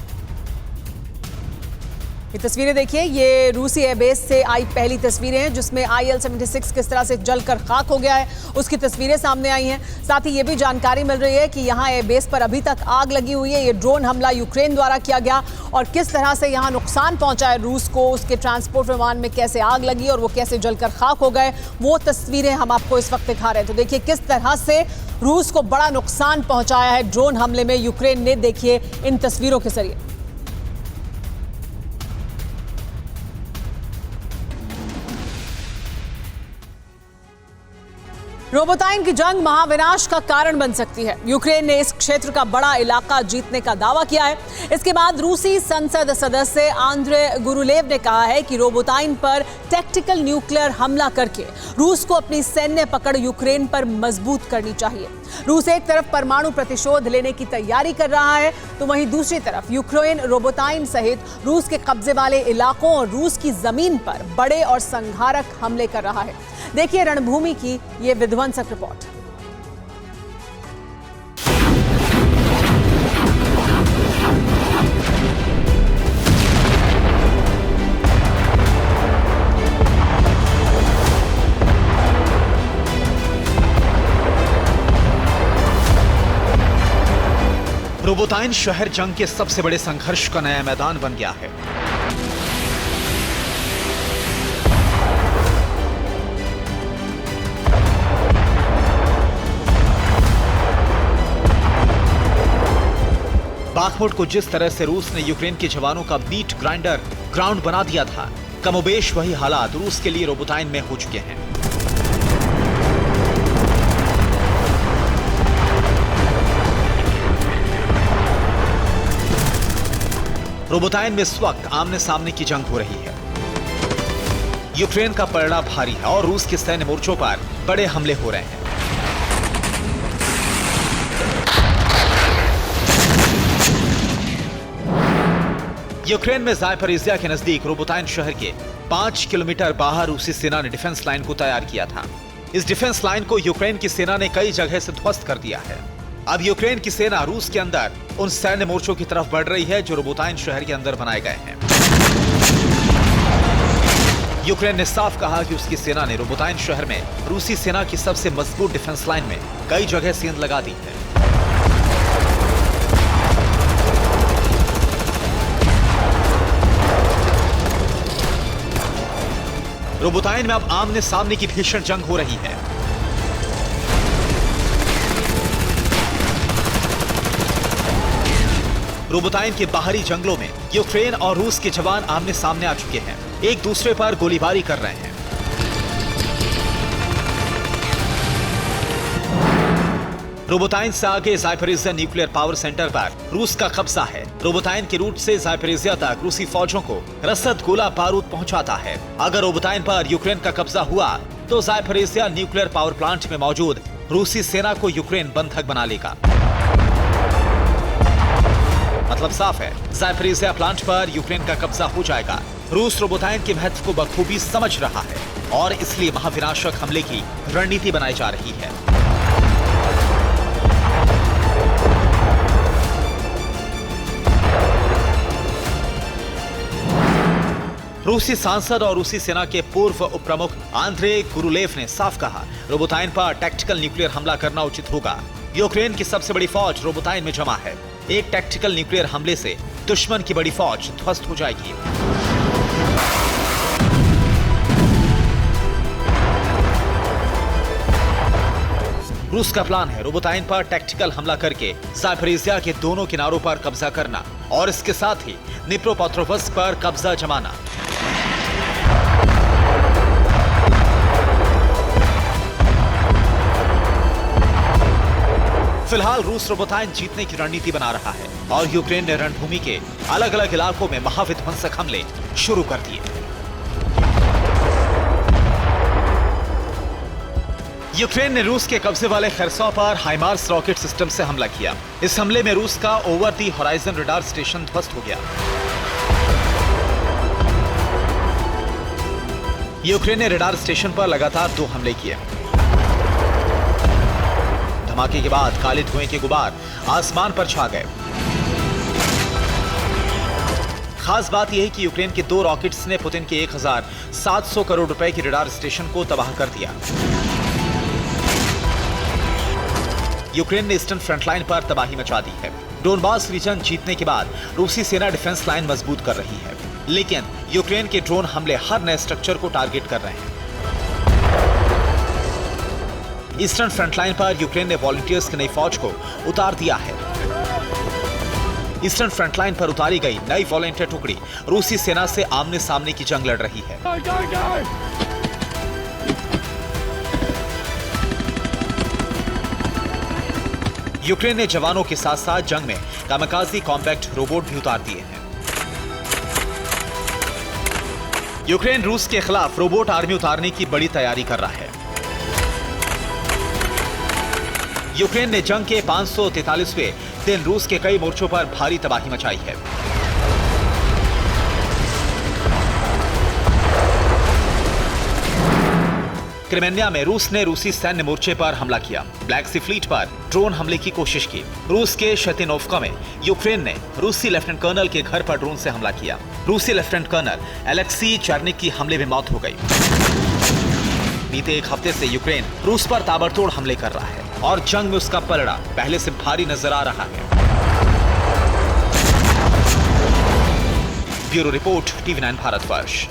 ये तस्वीरें देखिए, ये रूसी एयरबेस से आई पहली तस्वीरें हैं जिसमें IL-76 किस तरह से जलकर खाक हो गया है, उसकी तस्वीरें सामने आई हैं। साथ ही ये भी जानकारी मिल रही है कि यहाँ एयरबेस पर अभी तक आग लगी हुई है। ये ड्रोन हमला यूक्रेन द्वारा किया गया और किस तरह से यहाँ नुकसान पहुंचा है रूस को, उसके ट्रांसपोर्ट विमान में कैसे आग लगी और वो कैसे जलकर खाक हो गए, वो तस्वीरें हम आपको इस वक्त दिखा रहे हैं। तो देखिए किस तरह से रूस को बड़ा नुकसान पहुंचाया है ड्रोन हमले में यूक्रेन ने, देखिए इन तस्वीरों के जरिए। रोबोटाइन की जंग महाविनाश का कारण बन सकती है। यूक्रेन ने इस क्षेत्र का बड़ा इलाका जीतने का दावा किया है। इसके बाद रूसी संसद सदस्य आंद्रे गुरुलेव ने कहा है कि रोबोटाइन पर टैक्टिकल न्यूक्लियर हमला करके रूस को अपनी सैन्य पकड़ यूक्रेन पर मजबूत करनी चाहिए। रूस एक तरफ परमाणु प्रतिशोध लेने की तैयारी कर रहा है तो वहीं दूसरी तरफ यूक्रेन रोबोटाइन सहित रूस के कब्जे वाले इलाकों और रूस की जमीन पर बड़े और संहारक हमले कर रहा है। देखिए रणभूमि की ये विध्वंसक रिपोर्ट।
रोबोटाइन शहर जंग के सबसे बड़े संघर्ष का नया मैदान बन गया है। बाखमुट को जिस तरह से रूस ने यूक्रेन के जवानों का मीट ग्राइंडर ग्राउंड बना दिया था, कमोबेश वही हालात रूस के लिए रोबोटाइन में हो चुके हैं। रोबोटाइन में इस वक्त आमने सामने की जंग हो रही है। यूक्रेन का पलड़ा भारी है और रूस के सैन्य मोर्चों पर बड़े हमले हो रहे हैं। यूक्रेन में ज़ापोरिज़िया के नजदीक रोबोटाइन शहर के 5 किलोमीटर बाहर रूसी सेना ने डिफेंस लाइन को तैयार किया था। इस डिफेंस लाइन को यूक्रेन की सेना ने कई जगह से ध्वस्त कर दिया है। अब यूक्रेन की सेना रूस के अंदर उन सैन्य मोर्चों की तरफ बढ़ रही है जो रोबोटाइन शहर के अंदर बनाए गए हैं। यूक्रेन ने साफ कहा कि उसकी सेना ने रोबोटाइन शहर में रूसी सेना की सबसे मजबूत डिफेंस लाइन में कई जगह सेंध लगा दी है। रोबोटाइन में अब आमने सामने की भीषण जंग हो रही है। रोबोटाइन के बाहरी जंगलों में यूक्रेन और रूस के जवान आमने सामने आ चुके हैं, एक दूसरे पर गोलीबारी कर रहे हैं। रोबोटाइन से आगे ज़ापोरिज़िया न्यूक्लियर पावर सेंटर पर रूस का कब्जा है। रोबोटाइन के रूट से ज़ापोरिज़िया तक रूसी फौजों को रसद गोला बारूद पहुंचाता है। अगर रोबोटाइन पर यूक्रेन का कब्जा हुआ तो ज़ापोरिज़िया न्यूक्लियर पावर प्लांट में मौजूद रूसी सेना को यूक्रेन बंधक बना लेगा। मतलब साफ है, ज़ापोरिज़िया प्लांट पर यूक्रेन का कब्जा हो जाएगा। रूस रोबोटाइन के महत्व को बखूबी समझ रहा है और इसलिए महाविनाशक हमले की रणनीति बनाई जा रही है। रूसी सांसद और रूसी सेना के पूर्व उप प्रमुख आंद्रे गुरुलेव ने साफ कहा, रोबोटाइन पर टैक्टिकल न्यूक्लियर हमला करना उचित होगा। यूक्रेन की सबसे बड़ी फौज रोबोटाइन में जमा है। एक टैक्टिकल न्यूक्लियर हमले से दुश्मन की बड़ी फौज ध्वस्त हो जाएगी। रूस का प्लान है रोबोटाइन पर टैक्टिकल हमला करके ज़ापोरिज़िया के दोनों किनारों पर कब्जा करना और इसके साथ ही निप्रोपेट्रोव्स्क पर कब्जा जमाना। फिलहाल रूस रोबोटाइन जीतने की रणनीति बना रहा है और यूक्रेन ने रणभूमि के अलग अलग इलाकों में महाविध्वंसक हमले शुरू कर दिए। यूक्रेन ने रूस के कब्जे वाले खरसों पर हाइमार्स रॉकेट सिस्टम से हमला किया। इस हमले में रूस का over the horizon radar station ध्वस्त हो गया। यूक्रेन ने रडार स्टेशन पर लगातार 2 हमले किए। धमाके के बाद काले धुएं के गुबार आसमान पर छा गए। खास बात यह है कि यूक्रेन के 2 रॉकेट्स ने पुतिन के 1700 करोड़ रुपए की रडार स्टेशन को तबाह कर दिया। यूक्रेन ने ईस्टर्न फ्रंट लाइन पर तबाही मचा दी है। डोनबास रीजन जीतने के बाद रूसी सेना डिफेंस लाइन मजबूत कर रही है, लेकिन यूक्रेन के ड्रोन हमले हर नए स्ट्रक्चर को टारगेट कर रहे हैं। ईस्टर्न फ्रंट लाइन पर यूक्रेन ने वॉलंटियर्स की नई फौज को उतार दिया है। ईस्टर्न फ्रंट लाइन पर उतारी गई नई वॉलंटियर टुकड़ी रूसी सेना से आमने सामने की जंग लड़ रही है। यूक्रेन ने जवानों के साथ साथ जंग में कामाकाजी कॉम्पैक्ट रोबोट भी उतार दिए हैं। यूक्रेन रूस के खिलाफ रोबोट आर्मी उतारने की बड़ी तैयारी कर रहा है। यूक्रेन ने जंग के 543वें दिन रूस के कई मोर्चों पर भारी तबाही मचाई है। क्रिमिया में रूस ने रूसी सैन्य मोर्चे पर हमला किया। ब्लैक सी फ्लीट पर ड्रोन हमले की कोशिश की। रूस के शतिनोव्का में यूक्रेन ने रूसी लेफ्टिनेंट कर्नल के घर पर ड्रोन से हमला किया। रूसी लेफ्टिनेंट कर्नल एलेक्सी चर्निक की हमले में मौत हो गई। बीते 1 हफ्ते से यूक्रेन रूस पर ताबड़तोड़ हमले कर रहा है और जंग में उसका पलड़ा पहले से भारी नजर आ रहा है। Bureau report, TV9 Bharatvarsh.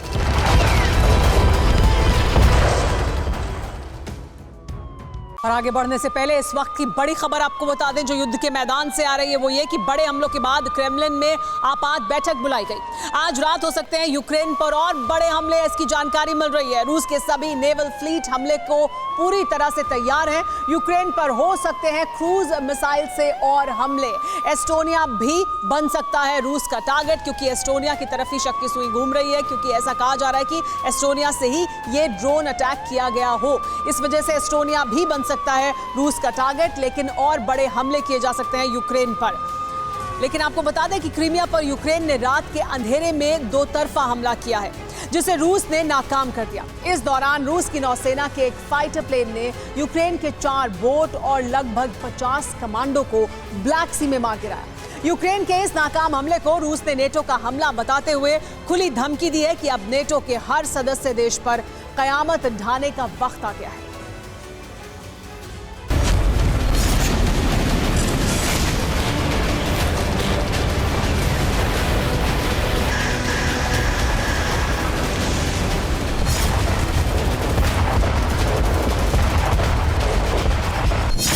और आगे बढ़ने से पहले इस वक्त की बड़ी खबर आपको बता दें जो युद्ध के मैदान से आ रही है, वो ये कि बड़े हमलों के बाद क्रेमलिन में आपात बैठक बुलाई गई। आज रात हो सकते हैं यूक्रेन पर और बड़े हमले, इसकी जानकारी मिल रही है। रूस के सभी नेवल फ्लीट हमले को पूरी तरह से तैयार है। यूक्रेन पर हो सकते हैं क्रूज मिसाइल से और हमले। एस्टोनिया भी बन सकता है रूस का टारगेट, क्योंकि एस्टोनिया की तरफ ही शक की सुई घूम रही है, क्योंकि ऐसा कहा जा रहा है कि एस्टोनिया से ही ये ड्रोन अटैक किया गया हो। इस वजह से एस्टोनिया भी बन सकता है रूस का टारगेट, लेकिन और बड़े हमले किए जा सकते हैं यूक्रेन पर। लेकिन आपको बता दें कि क्रीमिया पर यूक्रेन ने रात के अंधेरे में 2 तरफा हमला किया है। जिसे रूस ने नाकाम कर दिया। इस दौरान रूस की नौसेना के एक फाइटर प्लेन ने यूक्रेन के 4 बोट और लगभग 50 कमांडो को ब्लैक सी में मार गिराया। यूक्रेन के इस नाकाम हमले को रूस ने नेटो का हमला बताते हुए खुली धमकी दी है कि अब नेटो के हर सदस्य देश पर कयामत ढाने का वक्त आ गया है।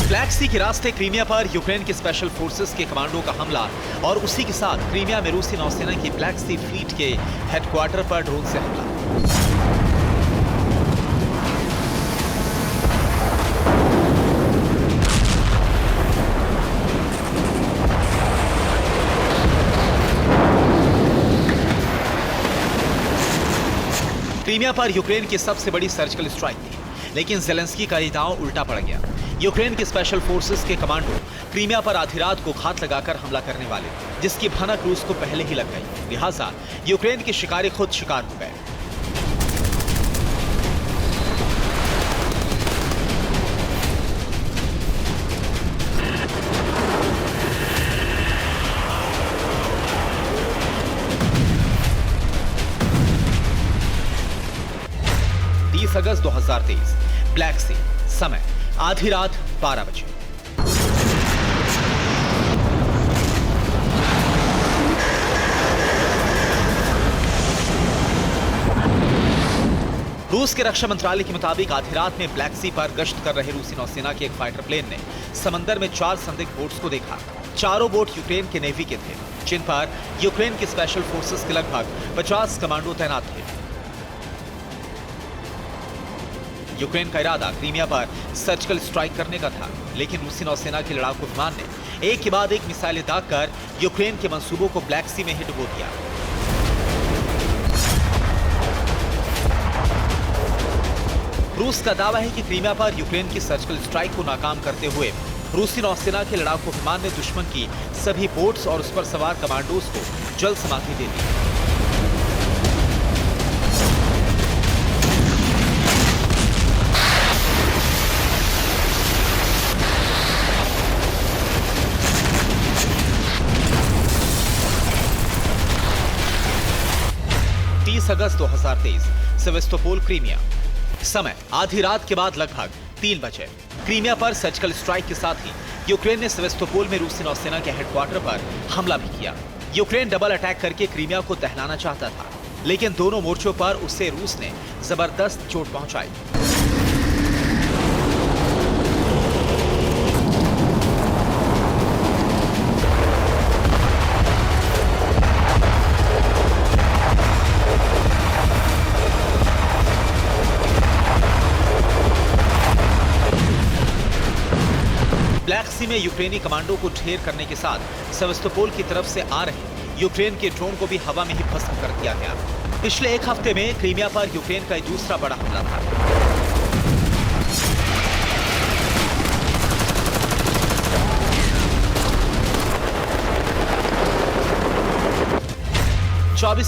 ब्लैक सी के रास्ते क्रीमिया पर यूक्रेन के स्पेशल फोर्सेस के कमांडो का हमला और उसी के साथ क्रीमिया में रूसी नौसेना की ब्लैक सी फ्लीट के हेडक्वार्टर पर ड्रोन से हमला। क्रीमिया पर यूक्रेन की सबसे बड़ी सर्जिकल स्ट्राइक थी, लेकिन ज़ेलेंस्की का ये दांव उल्टा पड़ गया। यूक्रेन के स्पेशल फोर्सेस के कमांडो क्रीमिया पर आधी रात को घात लगाकर हमला करने वाले, जिसकी भनक रूस को पहले ही लग गई। लिहाजा यूक्रेन के शिकारी खुद शिकार हो गए। अगस्त 2023, ब्लैक सी, समय आधी रात 12 बजे। रूस के रक्षा मंत्रालय के मुताबिक आधी रात में ब्लैक सी पर गश्त कर रहे रूसी नौसेना के एक फाइटर प्लेन ने समंदर में 4 संदिग्ध बोट्स को देखा। चारों बोट यूक्रेन के नेवी के थे, जिन पर यूक्रेन के स्पेशल फोर्सेस के लगभग 50 कमांडो तैनात थे। यूक्रेन का इरादा क्रीमिया पर सर्जिकल स्ट्राइक करने का था, लेकिन रूसी नौसेना के लड़ाकू विमान ने एक के बाद एक मिसाइलें दागकर यूक्रेन के मंसूबों को ब्लैक सी में ही डुबो दिया। रूस का दावा है कि क्रीमिया पर यूक्रेन की सर्जिकल स्ट्राइक को नाकाम करते हुए रूसी नौसेना के लड़ाकू विमान ने दुश्मन की सभी बोट्स और उस पर सवार कमांडोज को जल समाधि दे दी। अगस्त 2023, सेवेस्तोपोल, क्रीमिया, समय आधी रात के बाद लगभग 3 बजे। क्रीमिया पर सर्जिकल स्ट्राइक के साथ ही यूक्रेन ने सेवेस्तोपोल में रूसी नौसेना के हेडक्वार्टर पर हमला भी किया। यूक्रेन डबल अटैक करके क्रीमिया को दहलाना चाहता था, लेकिन दोनों मोर्चों पर उसे रूस ने जबरदस्त चोट पहुंचाई। ब्लैक सी में यूक्रेनी कमांडो को ढेर करने के साथ सेवेस्तोपोल की तरफ से आ रहे यूक्रेन के ड्रोन को भी हवा में ही भस्म कर दिया गया। पिछले एक हफ्ते में क्रीमिया पर यूक्रेन का दूसरा बड़ा हमला था।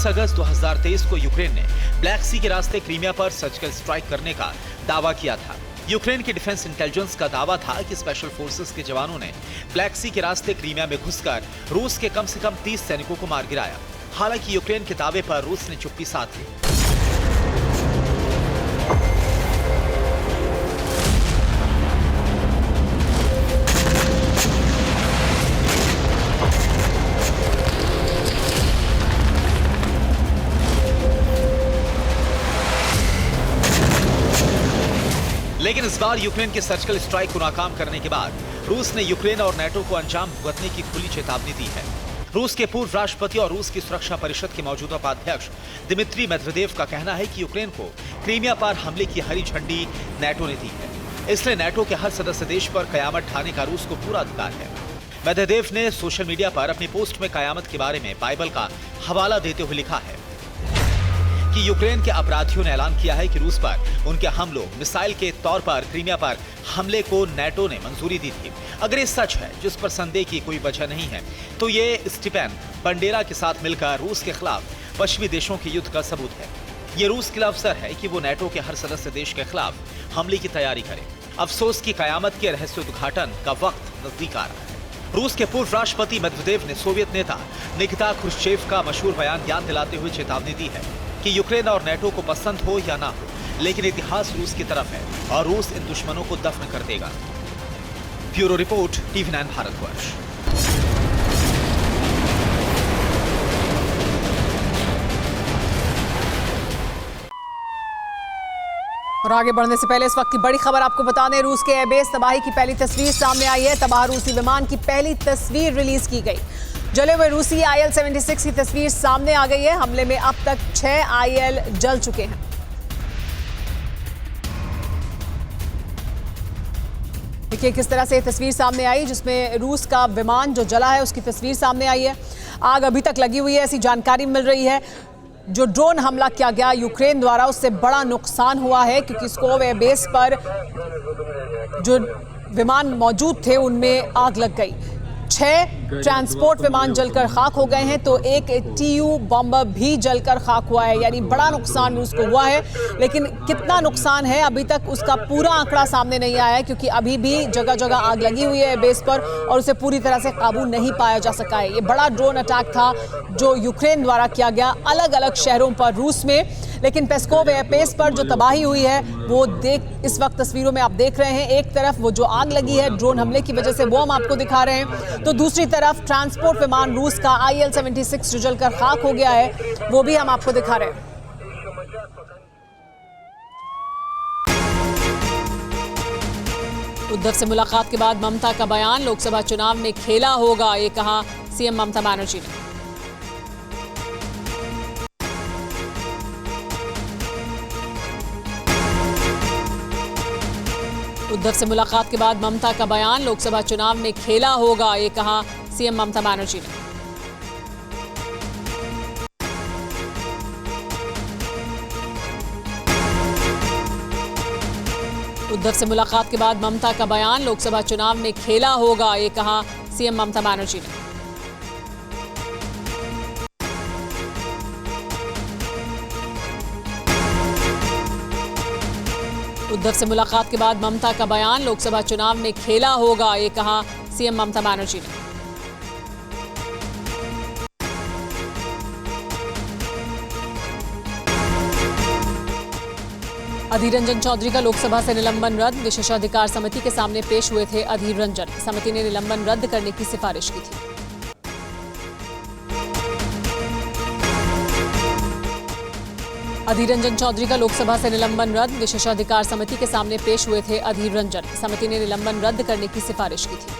अगस्त 2023 को यूक्रेन ने ब्लैक सी के रास्ते क्रीमिया पर सर्जिकल स्ट्राइक करने का दावा किया था। यूक्रेन की डिफेंस इंटेलिजेंस का दावा था कि स्पेशल फोर्सेस के जवानों ने ब्लैक सी के रास्ते क्रीमिया में घुसकर रूस के कम से कम 30 सैनिकों को मार गिराया। हालांकि यूक्रेन के दावे पर रूस ने चुप्पी साध ली। लेकिन इस बार यूक्रेन के सर्जिकल स्ट्राइक को नाकाम करने के बाद रूस ने यूक्रेन और नेटो को अंजाम भुगतने की खुली चेतावनी दी है। रूस के पूर्व राष्ट्रपति और रूस की सुरक्षा परिषद के मौजूदा उपाध्यक्ष दिमित्री मेदवेदेव का कहना है कि यूक्रेन को क्रीमिया पर हमले की हरी झंडी नेटो ने दी है, इसलिए नेटो के हर सदस्य देश पर कयामत ढाने का रूस को पूरा अधिकार है। मेदवेदेव ने सोशल मीडिया पर अपनी पोस्ट में कयामत के बारे में बाइबल का हवाला देते हुए लिखा है कि यूक्रेन के अपराधियों ने ऐलान किया है कि रूस पर उनके हमलों मिसाइल के तौर पर क्रीमिया पर हमले को नेटो ने मंजूरी दी थी। अगर ये सच है, जिस पर संदेह की कोई वजह नहीं है, तो ये स्टीपन बंडेरा के साथ मिलकर रूस के खिलाफ पश्चिमी देशों के युद्ध का सबूत है। ये रूस के लिए अवसर है कि वो नेटो के हर सदस्य देश के खिलाफ हमले की तैयारी करे। अफसोस की कयामत के रहस्य उद्घाटन का वक्त नजदीक आ रहा है। रूस के पूर्व राष्ट्रपति मेदवेदेव ने सोवियत नेता निकिता क्रुश्चेव का मशहूर बयान याद दिलाते हुए चेतावनी दी है कि यूक्रेन और नेटो को पसंद हो या ना हो, लेकिन इतिहास रूस की तरफ है और रूस इन दुश्मनों को दफन कर देगा। Bureau report, TV9 Bharatvarsh.
और आगे बढ़ने से पहले इस वक्त की बड़ी खबर आपको बता दें, रूस के एयरबेस तबाही की पहली तस्वीर सामने आई है। तबाह रूसी विमान की पहली तस्वीर रिलीज की गई। जले हुए रूसी IL-76 की तस्वीर सामने आ गई है। हमले में अब तक 6 IL जल चुके हैं। देखिए किस तरह से ये तस्वीर सामने आई, जिसमें रूस का विमान जो जला है उसकी तस्वीर सामने आई है। आग अभी तक लगी हुई है, ऐसी जानकारी मिल रही है। जो ड्रोन हमला किया गया यूक्रेन द्वारा, उससे बड़ा नुकसान हुआ है, क्योंकि स्कोव एयरबेस पर जो विमान मौजूद थे उनमें आग लग गई। 6 ट्रांसपोर्ट विमान जलकर खाक हो गए हैं, तो एक TU बॉम्बर भी जलकर खाक हुआ है। यानी बड़ा नुकसान रूस को हुआ है, लेकिन कितना नुकसान है अभी तक उसका पूरा आंकड़ा सामने नहीं आया है, क्योंकि अभी भी जगह जगह आग लगी हुई है बेस पर और उसे पूरी तरह से काबू नहीं पाया जा सका है। ये बड़ा ड्रोन अटैक था जो यूक्रेन द्वारा किया गया अलग अलग शहरों पर रूस में। लेकिन पेस्कोव एयरबेस पर जो तबाही हुई है वो इस वक्त तस्वीरों में आप देख रहे हैं। एक तरफ वो जो आग लगी है ड्रोन हमले की वजह से, वो हम आपको दिखा रहे हैं, तो दूसरी तरफ ट्रांसपोर्ट विमान रूस का IL-76 जो जलकर खाक हो गया है, वो भी हम आपको दिखा रहे हैं। उद्धव से मुलाकात के बाद ममता का बयान, लोकसभा चुनाव में खेला होगा, ये कहा CM ममता बनर्जी ने। उद्धव से मुलाकात के बाद ममता का बयान, लोकसभा चुनाव में खेला होगा, ये कहा CM ममता बनर्जी ने। उद्धव से मुलाकात के बाद ममता का बयान, लोकसभा चुनाव में खेला होगा, ये कहा CM ममता बनर्जी ने। उद्धव से मुलाकात के बाद ममता का बयान, लोकसभा चुनाव में खेला होगा, ये कहा CM ममता बनर्जी ने। अधीर रंजन चौधरी का लोकसभा से निलंबन रद्द, विशेषाधिकार समिति के सामने पेश हुए थे अधीर रंजन। समिति ने निलंबन रद्द करने की सिफारिश की थी। अधीर रंजन चौधरी का लोकसभा से निलंबन रद्द, विशेषाधिकार समिति के सामने पेश हुए थे अधीर रंजन। समिति ने निलंबन रद्द करने की सिफारिश की थी।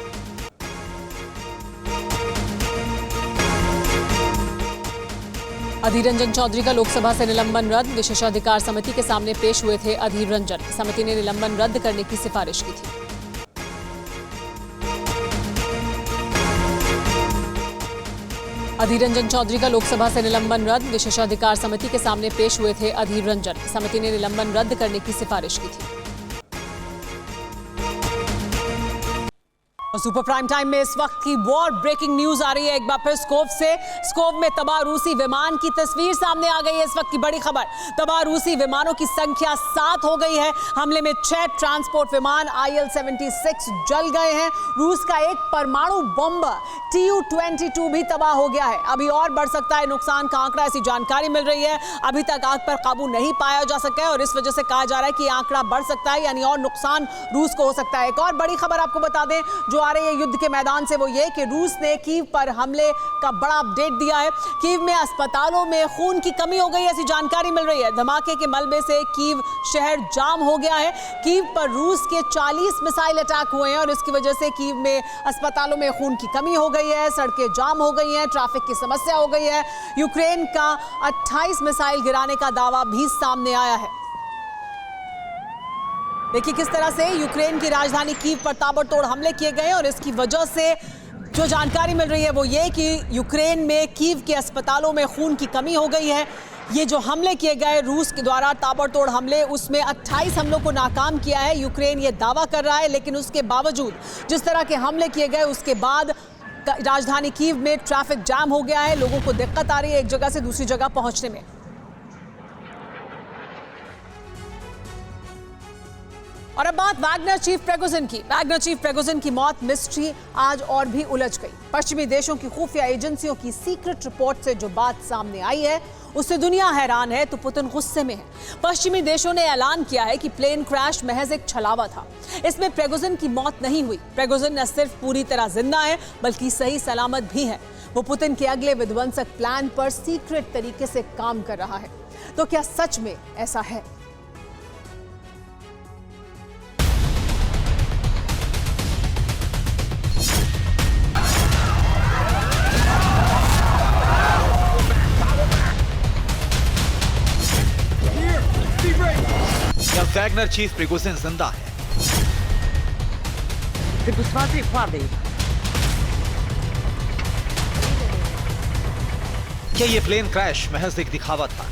अधीर रंजन चौधरी का लोकसभा से निलंबन रद्द, विशेषाधिकार समिति के सामने पेश हुए थे अधीर रंजन। समिति ने निलंबन रद्द करने की सिफारिश की थी। अधीर रंजन चौधरी का लोकसभा से निलंबन रद्द, विशेषाधिकार समिति के सामने पेश हुए थे अधीर रंजन। समिति ने निलंबन रद्द करने की सिफारिश की थी। और सुपर प्राइम टाइम में इस वक्त की वॉर ब्रेकिंग न्यूज आ रही है एक बार फिर स्कोव से। स्कोव में तबाह रूसी विमान की तस्वीर सामने आ गई है। इस वक्त की बड़ी खबर, तबाह रूसी विमानों की संख्या 7 हो गई है। हमले में 6 ट्रांसपोर्ट विमान IL-76 जल गए हैं। रूस का एक परमाणु बॉम्बर TU-22 भी तबाह हो गया है। अभी और बढ़ सकता है नुकसान का आंकड़ा, ऐसी जानकारी मिल रही है। अभी तक आग पर काबू नहीं पाया जा सका है और इस वजह से कहा जा रहा है कि आंकड़ा बढ़ सकता है, यानी और नुकसान रूस को हो सकता है। एक और बड़ी खबर आपको बता दें जो आ रही है युद्ध के मैदान से, वो ये कि रूस ने कीव पर हमले का बड़ा अपडेट दिया है। कीव में अस्पतालों में खून की कमी हो गई, ऐसी जानकारी मिल रही है। धमाके के मलबे से कीव शहर जाम हो गया है। कीव पर रूस के 40 मिसाइल अटैक हुए हैं और इसकी वजह से कीव में अस्पतालों में खून की कमी हो गई है, सड़कें जाम हो गई हैं, ट्रैफिक की समस्या हो गई है। यूक्रेन का 28 मिसाइल गिराने का दावा भी सामने आया है। देखिए किस तरह से यूक्रेन की राजधानी कीव पर ताबड़तोड़ हमले किए गए और इसकी वजह से जो जानकारी मिल रही है वो ये कि यूक्रेन में कीव के अस्पतालों में खून की कमी हो गई है। ये जो हमले किए गए रूस के द्वारा ताबड़तोड़ हमले, उसमें 28 हमलों को नाकाम किया है। यूक्रेन ये दावा कर रहा है, लेकिन उसके बावजूद जिस तरह के हमले किए गए उसके बाद राजधानी कीव में ट्रैफिक जाम हो गया है। लोगों को दिक्कत आ रही है एक जगह से दूसरी जगह पहुंचने में। और अब बात वैगनर चीफ प्रिगोजिन की। वैगनर चीफ प्रिगोजिन की मौत मिस्ट्री आज और भी उलझ गई। पश्चिमी देशों की खुफिया एजेंसियों की सीक्रेट रिपोर्ट से जो बात सामने आई है उससे दुनिया हैरान है तो पुतिन गुस्से में है। पश्चिमी देशों ने ऐलान किया है कि प्लेन क्रैश महज एक छलावा था। इसमें प्रिगोजिन की मौत नहीं हुई। प्रिगोजिन न सिर्फ पूरी तरह जिंदा है बल्कि सही सलामत भी है। वो पुतिन के अगले विध्वंसक प्लान पर सीक्रेट तरीके से काम कर रहा है। तो क्या सच में ऐसा है?
क्या वैगनर चीफ प्रिगोजिन जिंदा है?
Ты посмотри, падает.
क्या ये प्लेन क्रैश महज एक दिखावा था?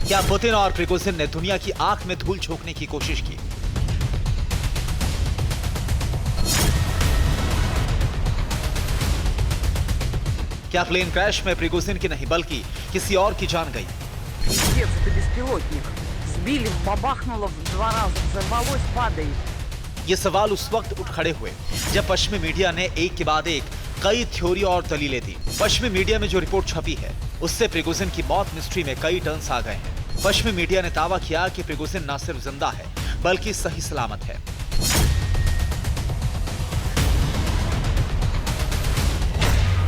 क्या पुतिन और प्रिगोजिन ने दुनिया की आंख में धूल झोंकने की कोशिश की? क्या प्लेन क्रैश में प्रिगोजिन की नहीं बल्कि किसी और की जान गई?
Пиздец, это беспилотник. Сбили, бабахнуло в 2 раза, взорвалось, падает.
ये सवाल उस वक्त उठ खड़े हुए जब पश्चिमी मीडिया ने एक के बाद एक कई थ्योरी और दलीलें दी। पश्चिमी मीडिया में जो रिपोर्ट छपी है उससे प्रिगोजिन की मौत मिस्ट्री में कई टर्न्स आ गए हैं। पश्चिमी मीडिया ने दावा किया कि प्रिगोजिन न सिर्फ जिंदा है बल्कि सही सलामत है।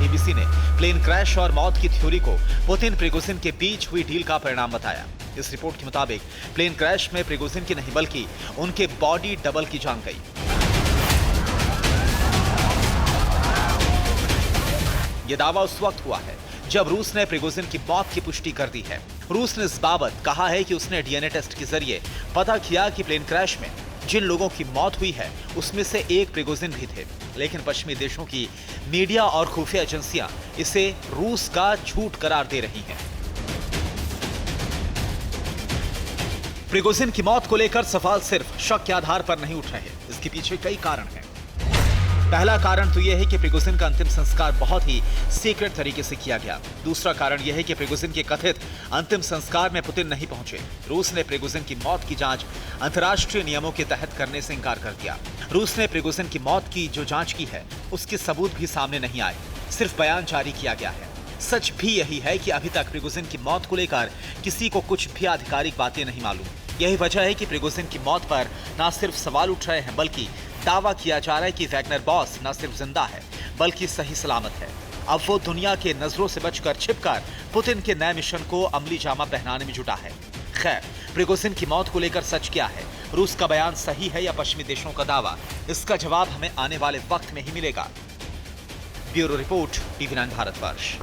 बीबीसी ने प्लेन क्रैश और मौत की थ्योरी को पुतिन प्रिगोजिन के बीच हुई डील का परिणाम बताया। इस रिपोर्ट के मुताबिक प्लेन क्रैश में प्रिगोजिन की नहीं बल्कि उनके बॉडी डबल की जान गई। यह दावा उस वक्त हुआ है जब रूस ने प्रिगोजिन की मौत की पुष्टि कर दी है। रूस ने इस बाबत कहा है कि उसने डीएनए टेस्ट के जरिए पता किया कि प्लेन क्रैश में जिन लोगों की मौत हुई है उसमें से एक प्रिगोजिन भी थे। लेकिन पश्चिमी देशों की मीडिया और खुफिया एजेंसियां इसे रूस का झूठ करार दे रही हैं। प्रिगोजिन की मौत को लेकर सवाल सिर्फ शक के आधार पर नहीं उठ रहे। इसके पीछे कई कारण हैं। पहला कारण तो यह है कि प्रिगोजिन का अंतिम संस्कार बहुत ही सीक्रेट तरीके से किया गया। दूसरा कारण यह है कि प्रिगोजिन के कथित अंतिम संस्कार में पुतिन नहीं पहुंचे। रूस ने प्रिगोजिन की मौत की जांच अंतर्राष्ट्रीय नियमों के तहत करने से इंकार कर दिया। रूस ने प्रिगोजिन की मौत की जो जांच की है उसके सबूत भी सामने नहीं आए, सिर्फ बयान जारी किया गया है। सच भी यही है कि अभी तक प्रिगोजिन की मौत को लेकर किसी को कुछ भी आधिकारिक बातें नहीं मालूम। यही वजह है कि प्रिगोजिन की मौत पर न सिर्फ सवाल उठ रहे हैं बल्कि दावा किया जा रहा है कि वैगनर बॉस न सिर्फ जिंदा है बल्कि सही सलामत है। अब वो दुनिया के नजरों से बचकर छिपकर पुतिन के नए मिशन को अमली जामा पहनाने में जुटा है। खैर, प्रिगोजिन की मौत को लेकर सच क्या है, रूस का बयान सही है या पश्चिमी देशों का दावा, इसका जवाब हमें आने वाले वक्त में ही मिलेगा। Bureau report, TV9 Bharatvarsh.